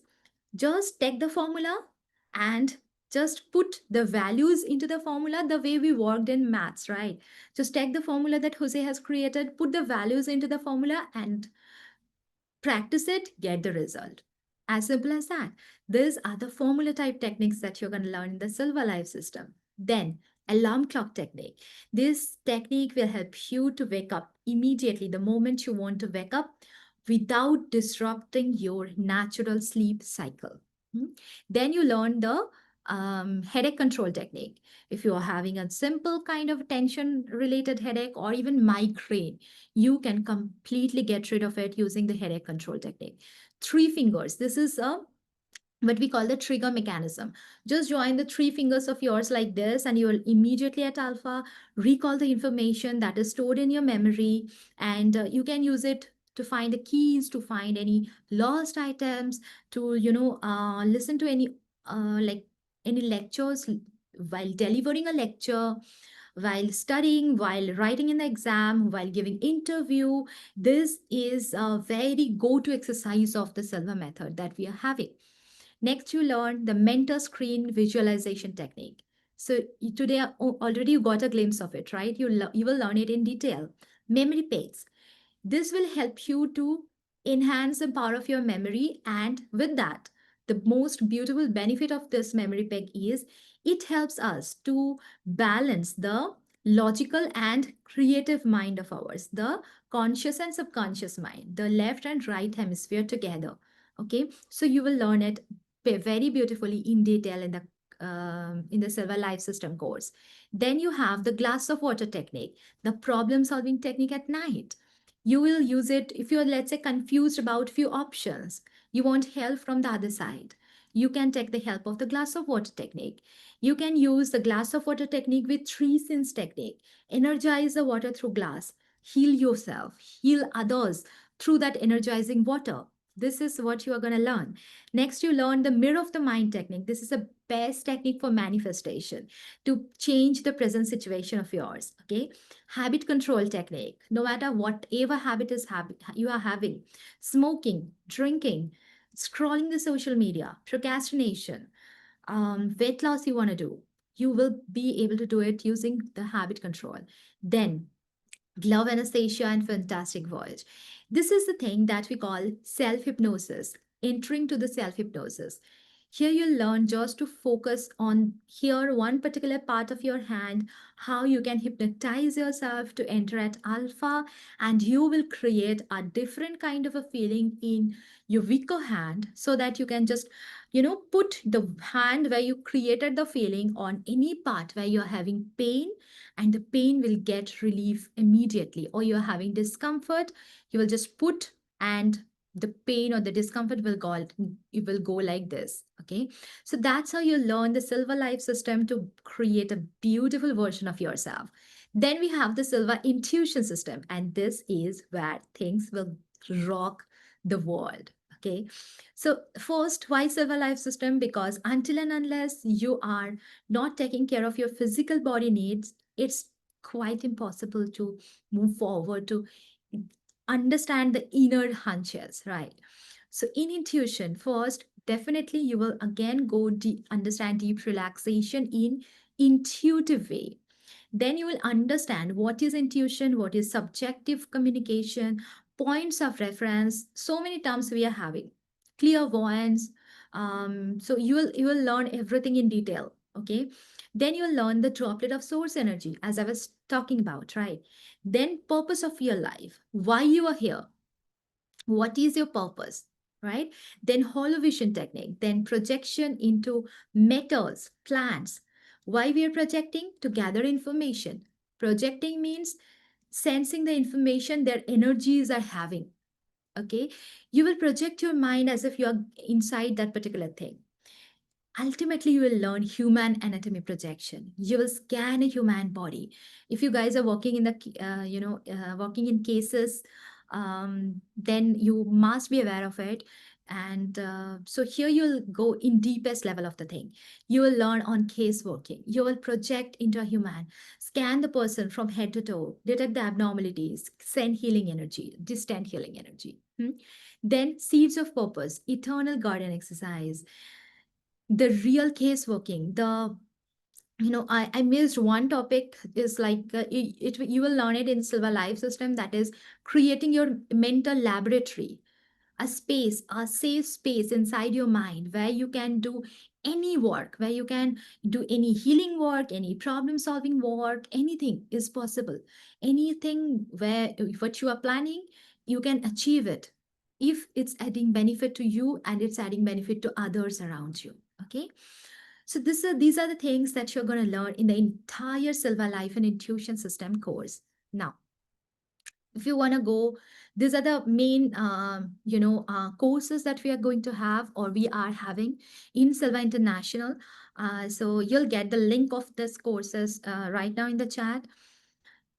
S1: just take the formula and just put the values into the formula the way we worked in maths, right? Just take the formula that Jose has created, put the values into the formula, and practice it, get the result. As simple as that. These are the formula type techniques that you're going to learn in the Silver Life System. Then, alarm clock technique. This technique will help you to wake up immediately the moment you want to wake up without disrupting your natural sleep cycle. Hmm? Then you learn the headache control technique. If you are having a simple kind of tension related headache or even migraine, you can completely get rid of it using the headache control technique. Three fingers. This is a what we call the trigger mechanism. Just join the three fingers of yours like this, and you will immediately at alpha recall the information that is stored in your memory, and you can use it to find the keys, to find any lost items, to listen to any like any lectures while delivering a lecture, while studying, while writing in the exam, while giving interview. This is a very go-to exercise of the Silva method that we are having. Next, you learn the mentor screen visualization technique. So today already you got a glimpse of it, right? You will learn it in detail. Memory pegs. This will help you to enhance the power of your memory. And with that, the most beautiful benefit of this memory peg is it helps us to balance the logical and creative mind of ours, the conscious and subconscious mind, the left and right hemisphere together. Okay, so you will learn it very beautifully in detail in the Silver Life System course. Then you have the glass of water technique, the problem solving technique at night. You will use it if you're, let's say, confused about few options. You want help from the other side. You can take the help of the glass of water technique. You can use the glass of water technique with three sins technique. Energize the water through glass. Heal yourself. Heal others through that energizing water. This is what you are going to learn. Next, you learn the mirror of the mind technique. This is the best technique for manifestation to change the present situation of yours. Okay, habit control technique. No matter whatever habit you are having, smoking, drinking, scrolling the social media, procrastination, weight loss you want to do, you will be able to do it using the habit control. Then Glove Anastasia and Fantastic Voyage. This is the thing that we call self hypnosis, entering to the self hypnosis. Here you'll learn just to focus on here one particular part of your hand, how you can hypnotize yourself to enter at alpha, and you will create a different kind of a feeling in your weaker hand so that you can just, put the hand where you created the feeling on any part where you're having pain, and the pain will get relief immediately. Or you're having discomfort, you will just put, and the pain or the discomfort will go, it will go like this. Okay, so that's how you learn the Silver Life System to create a beautiful version of yourself. Then we have the Silver Intuition System, and this is where things will rock the world. Okay, so first, why Silver Life System? Because until and unless you are not taking care of your physical body needs, it's quite impossible to move forward to understand the inner hunches, right? So in intuition, first, definitely you will again go deep, understand deep relaxation in intuitive way. Then you will understand what is intuition, what is subjective communication, points of reference, so many terms we are having. Clairvoyance. So you will learn everything in detail. Okay. Then you'll learn the droplet of source energy, as I was talking about, right? Then purpose of your life, why you are here, what is your purpose, right? Then hollow vision technique, then projection into metals, plants. Why we are projecting? To gather information. Projecting means sensing the information their energies are having. Okay, you will project your mind as if you are inside that particular thing. Ultimately, you will learn human anatomy projection. You will scan a human body. If you guys are working in the working in cases, then you must be aware of it. And so here you'll go in deepest level of the thing. You will learn on case working. You will project into a human, scan the person from head to toe, detect the abnormalities, send healing energy, distant healing energy. Then seeds of purpose, eternal garden exercise, the real case working, the I missed one topic is like you will learn it in Silver Life System, that is creating your mental laboratory, a space, a safe space inside your mind where you can do any work, where you can do any healing work, any problem solving work, anything is possible. Anything where what you are planning, you can achieve it if it's adding benefit to you and it's adding benefit to others around you. Okay. So these are the things that you're going to learn in the entire Silver Life and Intuition System course. Now, if you want to go, these are the main courses that we are going to have or we are having in Silva International. So you'll get the link of this courses right now in the chat.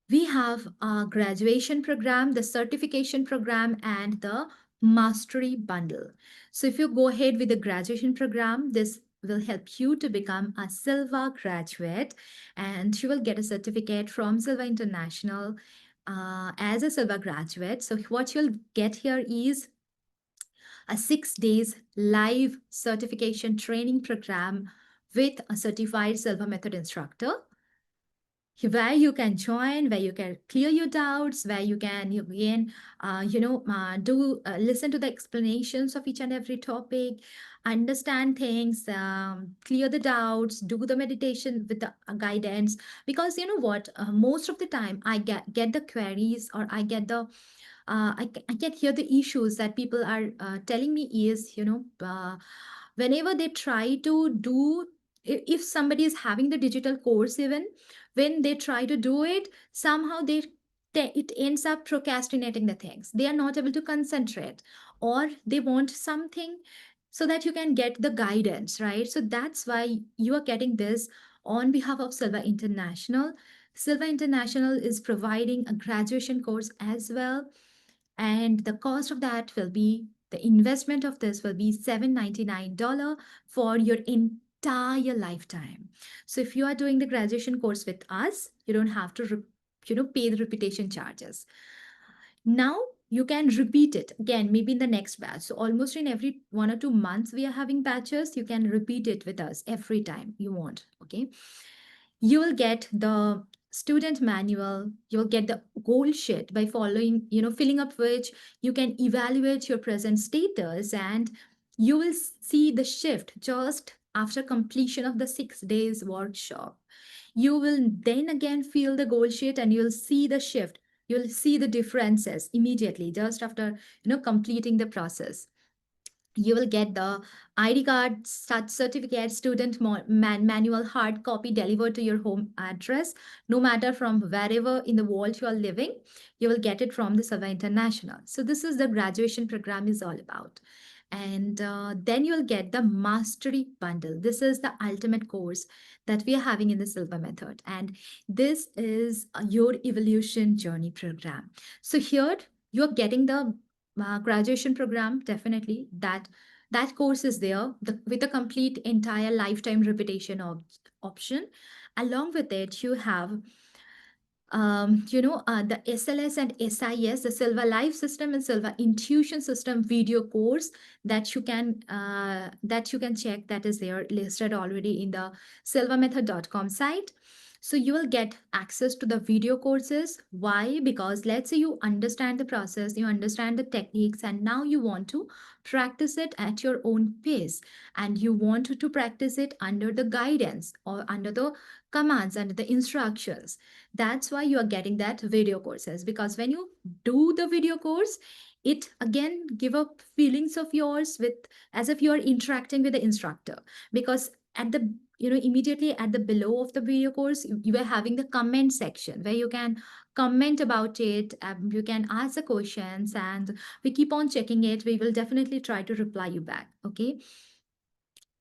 S1: We have a graduation program, the certification program, and the mastery bundle. So if you go ahead with the graduation program, this will help you to become a Silva graduate, and you will get a certificate from Silva International as a Silva graduate. So what you'll get here is a 6 days live certification training program with a certified Silva Method instructor, where you can join, where you can clear your doubts, where you can again, do listen to the explanations of each and every topic, understand things, clear the doubts, do the meditation with the guidance. Because you know what, most of the time I get the queries, or I get the I can hear the issues that people are telling me is, whenever they try to do, if somebody is having the digital course, even when they try to do it, somehow it ends up procrastinating the things. They are not able to concentrate, or they want something so that you can get the guidance, right? So that's why you are getting this on behalf of Silva International. Silva International is providing a graduation course as well, and the cost of that will be, the investment of this will be $799 for your entire lifetime. So if you are doing the graduation course with us, you don't have to pay the repetition charges. Now you can repeat it again, maybe in the next batch. So almost in every 1 or 2 months we are having batches. You can repeat it with us every time you want. Okay, you will get the student manual, you'll get the goal sheet by following, filling up which you can evaluate your present status, and you will see the shift just after completion of the 6 days workshop. You will then again feel the goal sheet and you'll see the shift. You'll see the differences immediately just after completing the process. You will get the ID card, certificate, student manual, hard copy delivered to your home address, no matter from wherever in the world you are living. You will get it from the Silva International. So this is the graduation program is all about. And then you'll get the mastery bundle. This is the ultimate course that we are having in the Silva Method, and this is your evolution journey program. So here you're getting the graduation program, definitely that course is there, with a complete entire lifetime repetition option. Along with it, you have the SLS and SIS, the Silva Life System and Silva Intuition System video course that you can check, that is there listed already in the silvamethod.com site. So you will get access to the video courses. Why? Because let's say you understand the process, you understand the techniques, and now you want to practice it at your own pace. And you want to practice it under the guidance or under the commands, under the instructions. That's why you are getting that video courses. Because when you do the video course, it again give up feelings of yours with as if you are interacting with the instructor. Because at the immediately at the below of the video course, you are having the comment section where you can comment about it. You can ask the questions, and we keep on checking it. We will definitely try to reply you back. Okay,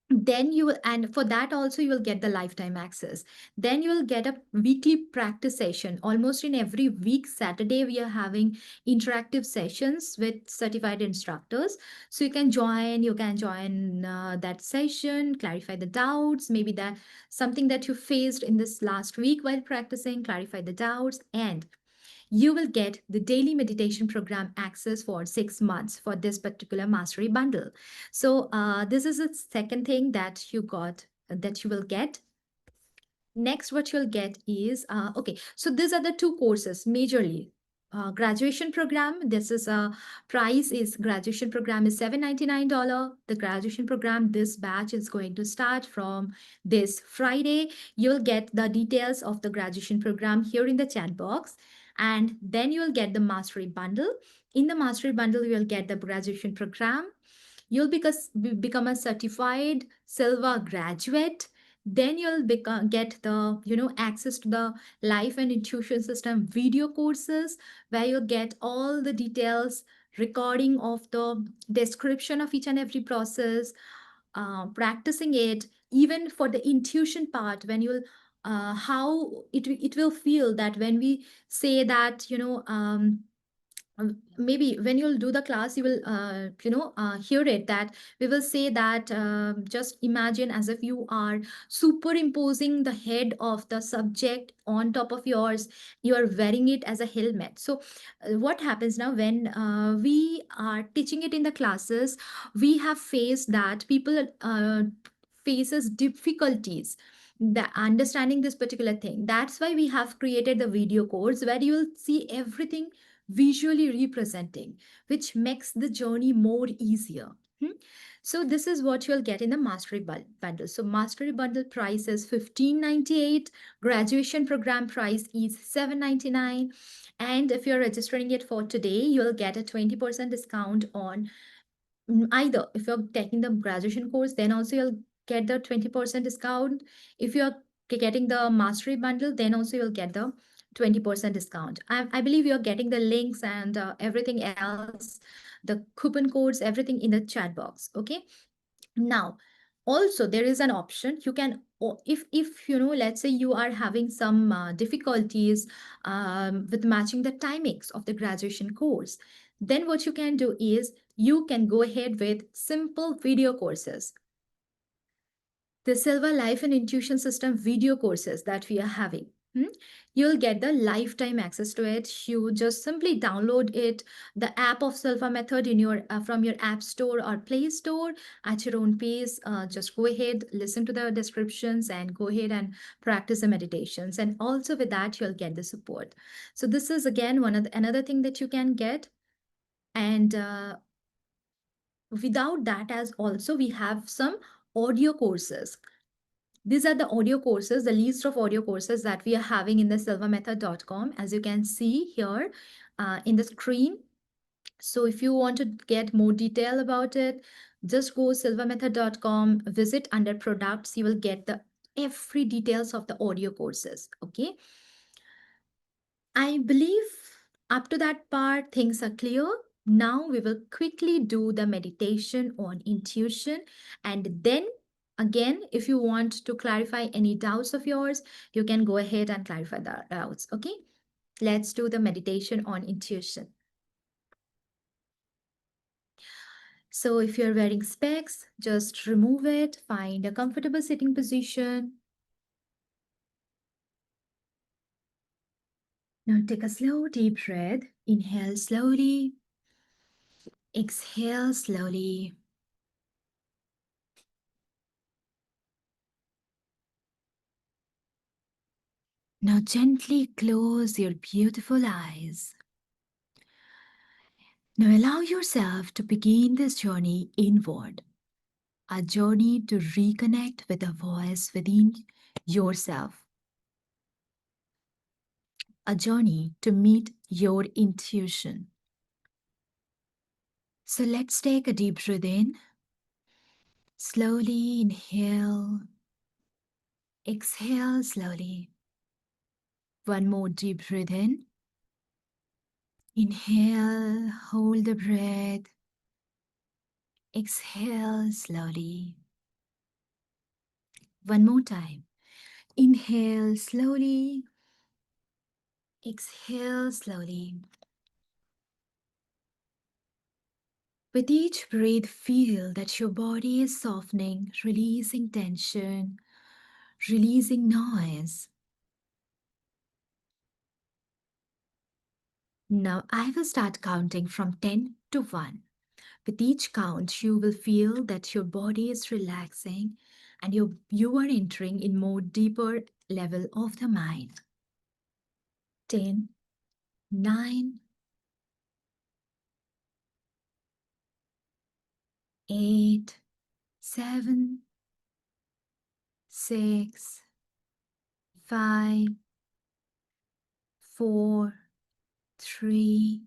S1: then you will, and for that also you will get the lifetime access. Then you will get a weekly practice session. Almost in every week Saturday we are having interactive sessions with certified instructors. So you can join that session, clarify the doubts, maybe that something that you faced in this last week while practicing, clarify the doubts. And you will get the daily meditation program access for 6 months for this particular mastery bundle. So this is the second thing that you will get. Next, what you'll get is okay. So these are the two courses majorly. Graduation program. This is a price is graduation program is $799. The graduation program, this batch is going to start from this Friday. You'll get the details of the graduation program here in the chat box, and then you'll get the mastery bundle. In the mastery bundle, you'll get the graduation program. You'll become a certified Silva graduate. Then you'll get the access to the life and intuition system video courses, where you'll get all the details, recording of the description of each and every process, practicing it, even for the intuition part, when you'll how it will feel that when we say that maybe when you'll do the class, you will hear it, that we will say that just imagine as if you are superimposing the head of the subject on top of yours. You are wearing it as a helmet. So what happens now when we are teaching it in the classes, we have faced that people faces difficulties the understanding this particular thing. That's why we have created the video course where you will see everything visually representing, which makes the journey more easier. Hmm? So this is what you'll get in the mastery bundle. So mastery bundle price is $15.98. Graduation program price is $7.99. And if you're registering it for today, you'll get a 20% discount on either. If you're taking the graduation course, then also you'll get the 20% discount. If you're getting the mastery bundle, then also you'll get the 20% discount. I believe you're getting the links and everything else, the coupon codes, everything in the chat box. Okay. Now, also there is an option. You can, if let's say you are having some difficulties with matching the timings of the graduation course, then what you can do is you can go ahead with simple video courses. The Silva Life and Intuition System video courses that we are having. You'll get the lifetime access to it. You just simply download it, the app of Silva Method in your from your App Store or Play Store at your own pace. Just go ahead, listen to the descriptions, and go ahead and practice the meditations. And also with that, you'll get the support. So this is again another thing that you can get. And without that, as also we have some audio courses. These are the audio courses, the list of audio courses that we are having in the silvamethod.com, as you can see here in the screen. So if you want to get more detail about it, just go silvamethod.com, visit under products. You will get the every details of the audio courses. Okay. I believe up to that part, things are clear. Now we will quickly do the meditation on intuition. And then again, if you want to clarify any doubts of yours, you can go ahead and clarify the doubts. Okay, let's do the meditation on intuition. So if you're wearing specs, just remove it, find a comfortable sitting position. Now take a slow, deep breath. Inhale slowly. Exhale slowly. Now gently close your beautiful eyes. Now allow yourself to begin this journey inward, a journey to reconnect with the voice within yourself, a journey to meet your intuition. So let's take a deep breath in. Slowly inhale, exhale slowly. One more deep breath in. Inhale, hold the breath, exhale slowly. One more time. Inhale slowly, exhale slowly. With each breath, feel that your body is softening, releasing tension, releasing noise. Now I will start counting from 10 to 1. With each count, you will feel that your body is relaxing and you are entering in more deeper level of the mind. 10, 9, 8, 7, 6, 5, 4, 3,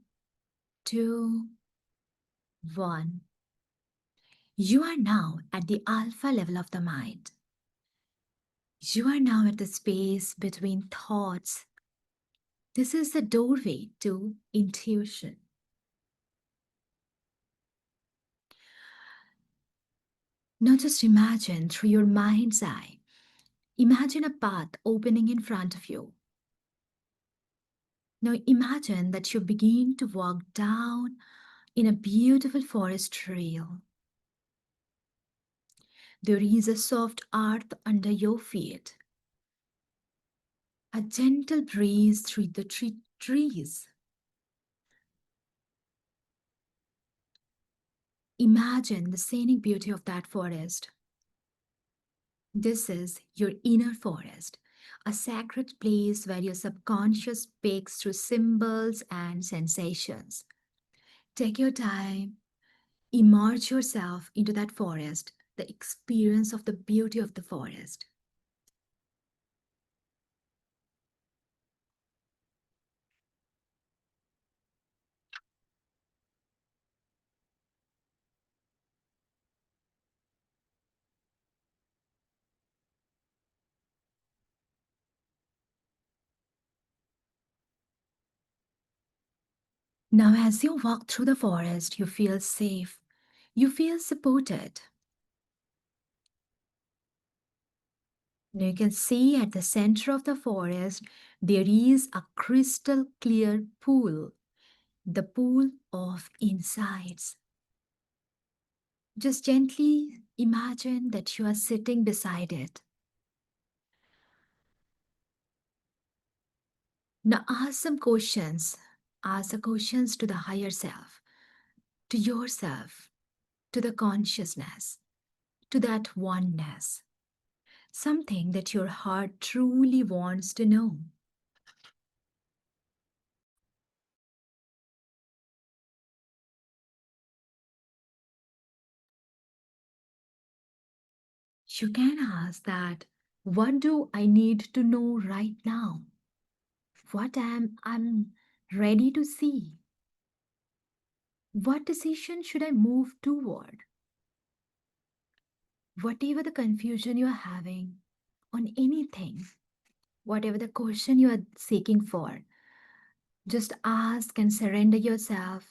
S1: 2, 1. You are now at the alpha level of the mind. You are now at the space between thoughts. This is the doorway to intuition. Now just imagine through your mind's eye. Imagine a path opening in front of you. Now imagine that you begin to walk down in a beautiful forest trail. There is a soft earth under your feet, a gentle breeze through the trees. Imagine the scenic beauty of that forest. This is your inner forest, a sacred place where your subconscious speaks through symbols and sensations. Take your time, immerse yourself into that forest, the experience of the beauty of the forest. Now, as you walk through the forest, you feel safe, you feel supported. Now, you can see at the center of the forest, there is a crystal clear pool, the pool of insights. Just gently imagine that you are sitting beside it. Now ask some questions. Ask the questions to the higher self, to yourself, to the consciousness, to that oneness. Something that your heart truly wants to know. You can ask that, what do I need to know right now? What am I'm ready to see? What decision should I move toward? Whatever the confusion you're having on anything, whatever the question you are seeking for, just ask and surrender yourself.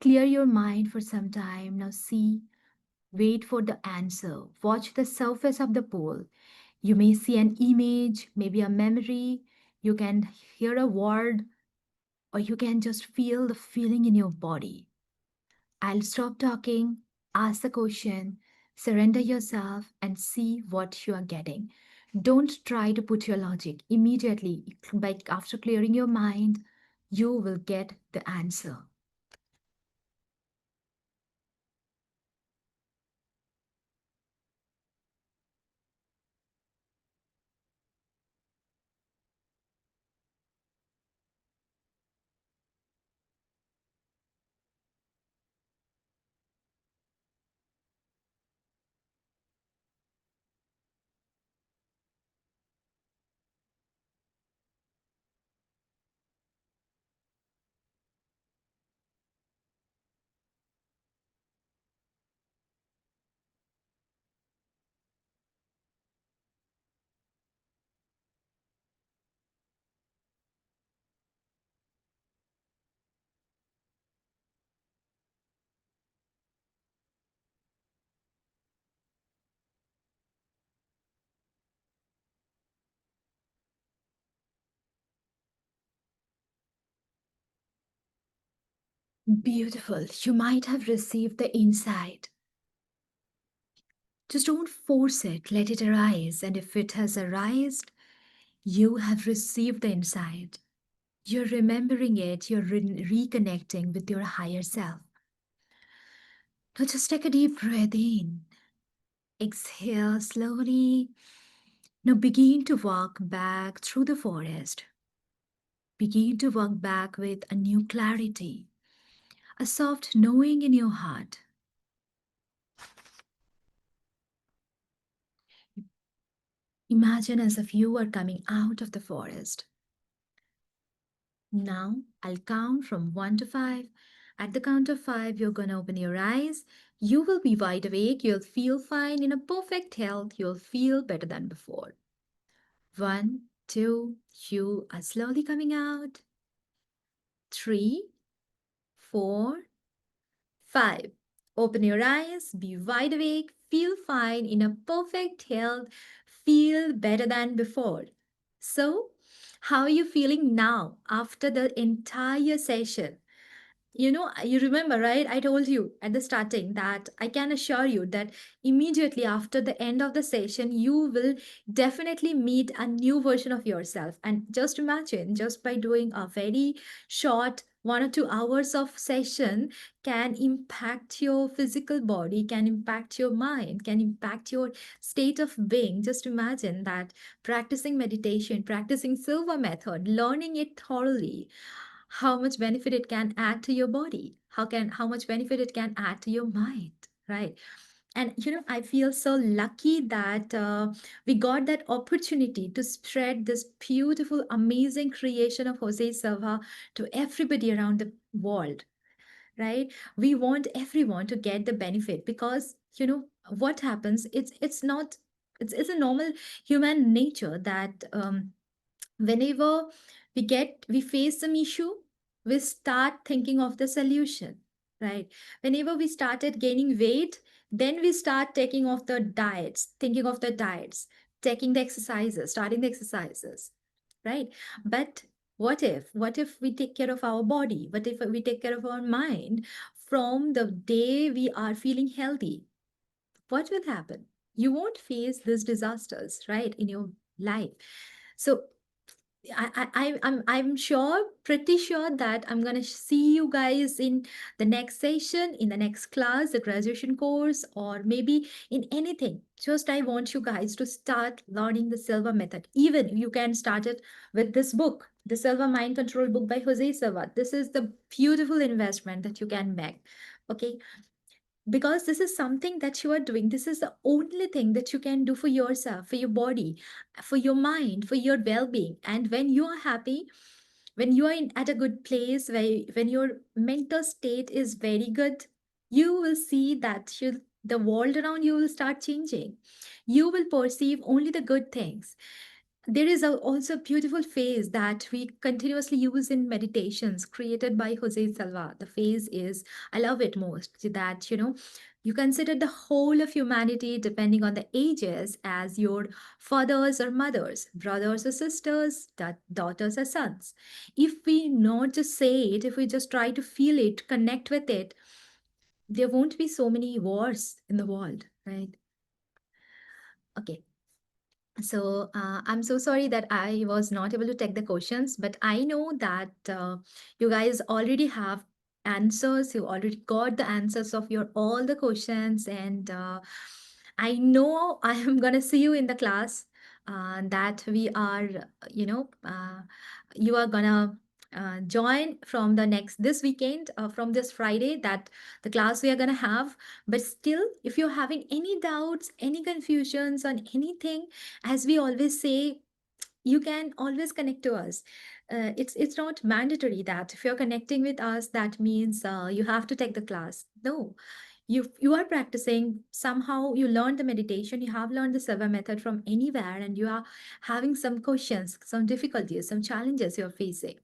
S1: Clear your mind for some time. Now, see, wait for the answer. Watch the surface of the pool. You may see an image, maybe a memory. You can hear a word, or you can just feel the feeling in your body. I'll stop talking, ask the question, surrender yourself, and see what you are getting. Don't try to put your logic immediately. After clearing your mind, you will get the answer. Beautiful. You might have received the insight. Just don't force it, let it arise. And if it has arisen, you have received the insight. You're remembering it, you're reconnecting with your higher self. Now just take a deep breath in. Exhale slowly. Now begin to walk back through the forest. Begin to walk back with a new clarity, a soft knowing in your heart. Imagine as if you are coming out of the forest. Now I'll count from 1 to 5. At the count of 5, you're going to open your eyes. You will be wide awake. You'll feel fine in a perfect health. You'll feel better than before. 1, 2, you are slowly coming out. 3, 4, 5. Open your eyes, be wide awake, feel fine in a perfect health, feel better than before. So, how are you feeling now after the entire session? You remember, right? I told you at the starting that I can assure you that immediately after the end of the session, you will definitely meet a new version of yourself. And just imagine, just by doing a very short 1 or 2 hours of session can impact your physical body, can impact your mind, can impact your state of being. Just imagine that practicing meditation, practicing Silva method, learning it thoroughly, how much benefit it can add to your body, how much benefit it can add to your mind, right? And I feel so lucky that we got that opportunity to spread this beautiful amazing creation of Jose Silva to everybody around the world, right? We want everyone to get the benefit because what happens, it's not, it's a normal human nature that whenever we face some issue, we start thinking of the solution, right? Whenever we started gaining weight, then we start taking off the diets, thinking of the diets, taking the exercises, starting the exercises, right? But what if we take care of our body? What if we take care of our mind from the day we are feeling healthy? What will happen? You won't face these disasters, right, in your life. So I'm sure, pretty sure that I'm gonna see you guys in the next session, in the next class, the graduation course, or maybe in anything. Just I want you guys to start learning the Silva method. Even you can start it with this book, the Silva Mind Control book by Jose Silva. This is the beautiful investment that you can make. Okay, because this is something that you are doing, this is the only thing that you can do for yourself, for your body, for your mind, for your well-being. And when you are happy, when you are at a good place, when your mental state is very good, you will see that the world around you will start changing. You will perceive only the good things. There is also a beautiful phase that we continuously use in meditations created by Jose Salva. The phase is, I love it most, that, you consider the whole of humanity, depending on the ages, as your fathers or mothers, brothers or sisters, daughters or sons. If we not just say it, if we just try to feel it, connect with it, there won't be so many wars in the world, right? Okay. So I'm so sorry that I was not able to take the questions, but I know that you guys already have answers. You already got the answers of your all the questions, and I know I am gonna see you in the class. That we are, you are gonna join from the next this weekend, from this Friday. That the class we are gonna have. But still, if you're having any doubts, any confusions on anything, as we always say, you can always connect to us. It's not mandatory that if you're connecting with us, that means you have to take the class. No, you are practicing, somehow you learn the meditation, you have learned the Seva method from anywhere, and you are having some questions, some difficulties, some challenges you're facing.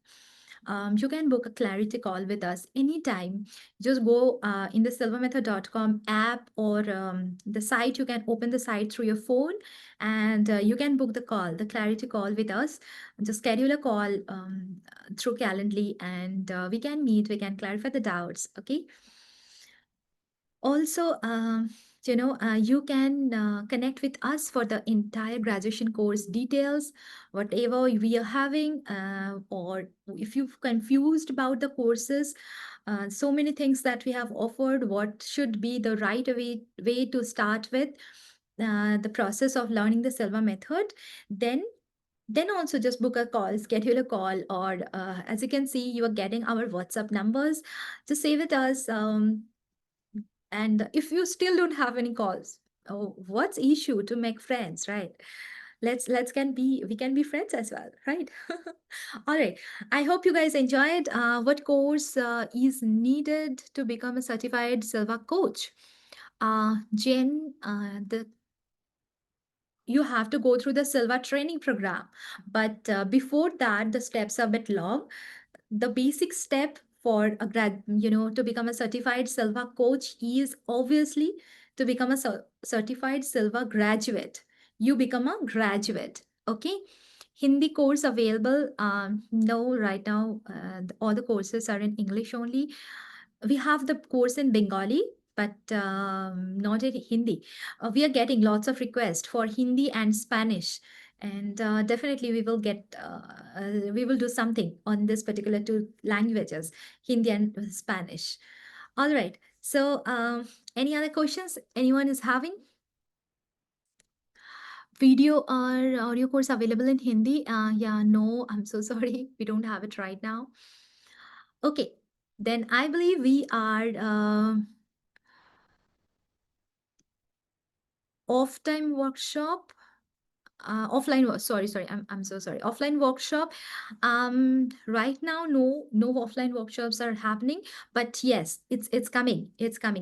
S1: You can book a clarity call with us anytime. Just go in the silvermethod.com app or the site. You can open the site through your phone, and you can book the clarity call with us. Just schedule a call through Calendly, and we can meet, we can clarify the doubts. Okay. Also, you can connect with us for the entire graduation course details, whatever we are having, or if you're confused about the courses, so many things that we have offered, what should be the right way to start with the process of learning the Silva method, then also just book a call, schedule a call, or as you can see, you are getting our WhatsApp numbers. Just stay with us. And if you still don't have any calls, oh, what's issue to make friends, right? Let's can be we can be friends as well, right? All right. I hope you guys enjoyed. What course is needed to become a certified Silva coach? Jen, the you have to go through the Silva training program, but before that, the steps are a bit long. The basic step for a to become a certified Silva coach is obviously to become a certified Silva graduate. You become a graduate. Okay. Hindi course available. No, right now, all the courses are in English only. We have the course in Bengali, but not in Hindi. We are getting lots of requests for Hindi and Spanish, and definitely we will do something on this particular two languages, Hindi and Spanish. All right. So, any other questions anyone is having? Video or audio course available in Hindi? Yeah, no, I'm so sorry. We don't have it right now. Okay, then I believe we are off time workshop. Sorry, I'm so sorry, offline workshop. Right now, no offline workshops are happening, but yes, it's coming,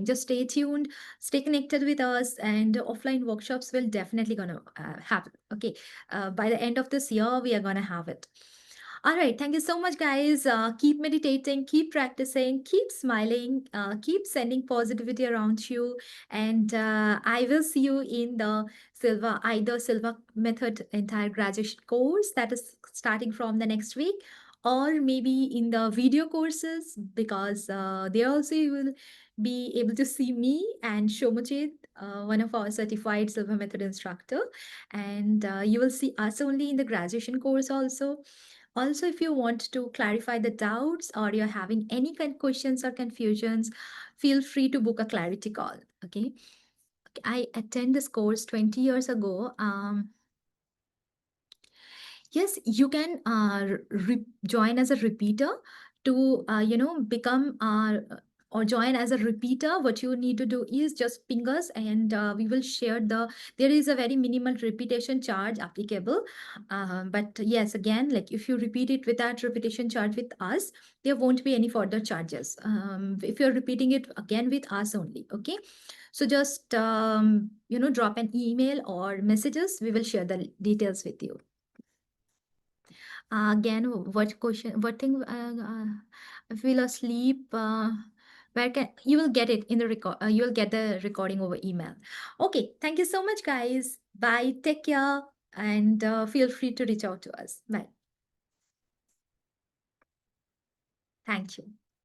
S1: just stay tuned, stay connected with us, and offline workshops will definitely gonna happen. Okay, by the end of this year we are gonna have it. All right, thank you so much, guys. Keep meditating, keep practicing, keep smiling, keep sending positivity around you, and I will see you in the either Silva Method entire graduation course that is starting from the next week, or maybe in the video courses, because there also you will be able to see me and Shomajit, one of our certified Silva Method instructor, and you will see us only in the graduation course also. Also, if you want to clarify the doubts or you're having any kind of questions or confusions, feel free to book a clarity call. Okay. I attend this course 20 years ago. Yes, you can join as a repeater to, become or join as a repeater. What you need to do is just ping us, and we will share there is a very minimal repetition charge applicable. But yes, again, like if you repeat it with that repetition charge with us, there won't be any further charges. If you're repeating it again with us only, okay? So just, drop an email or messages. We will share the details with you. Again, what question, what thing, feel asleep, where can, you will get it in the record, you will get the recording over email. Okay, thank you so much, guys. Bye, take care, and feel free to reach out to us. Bye. Thank you.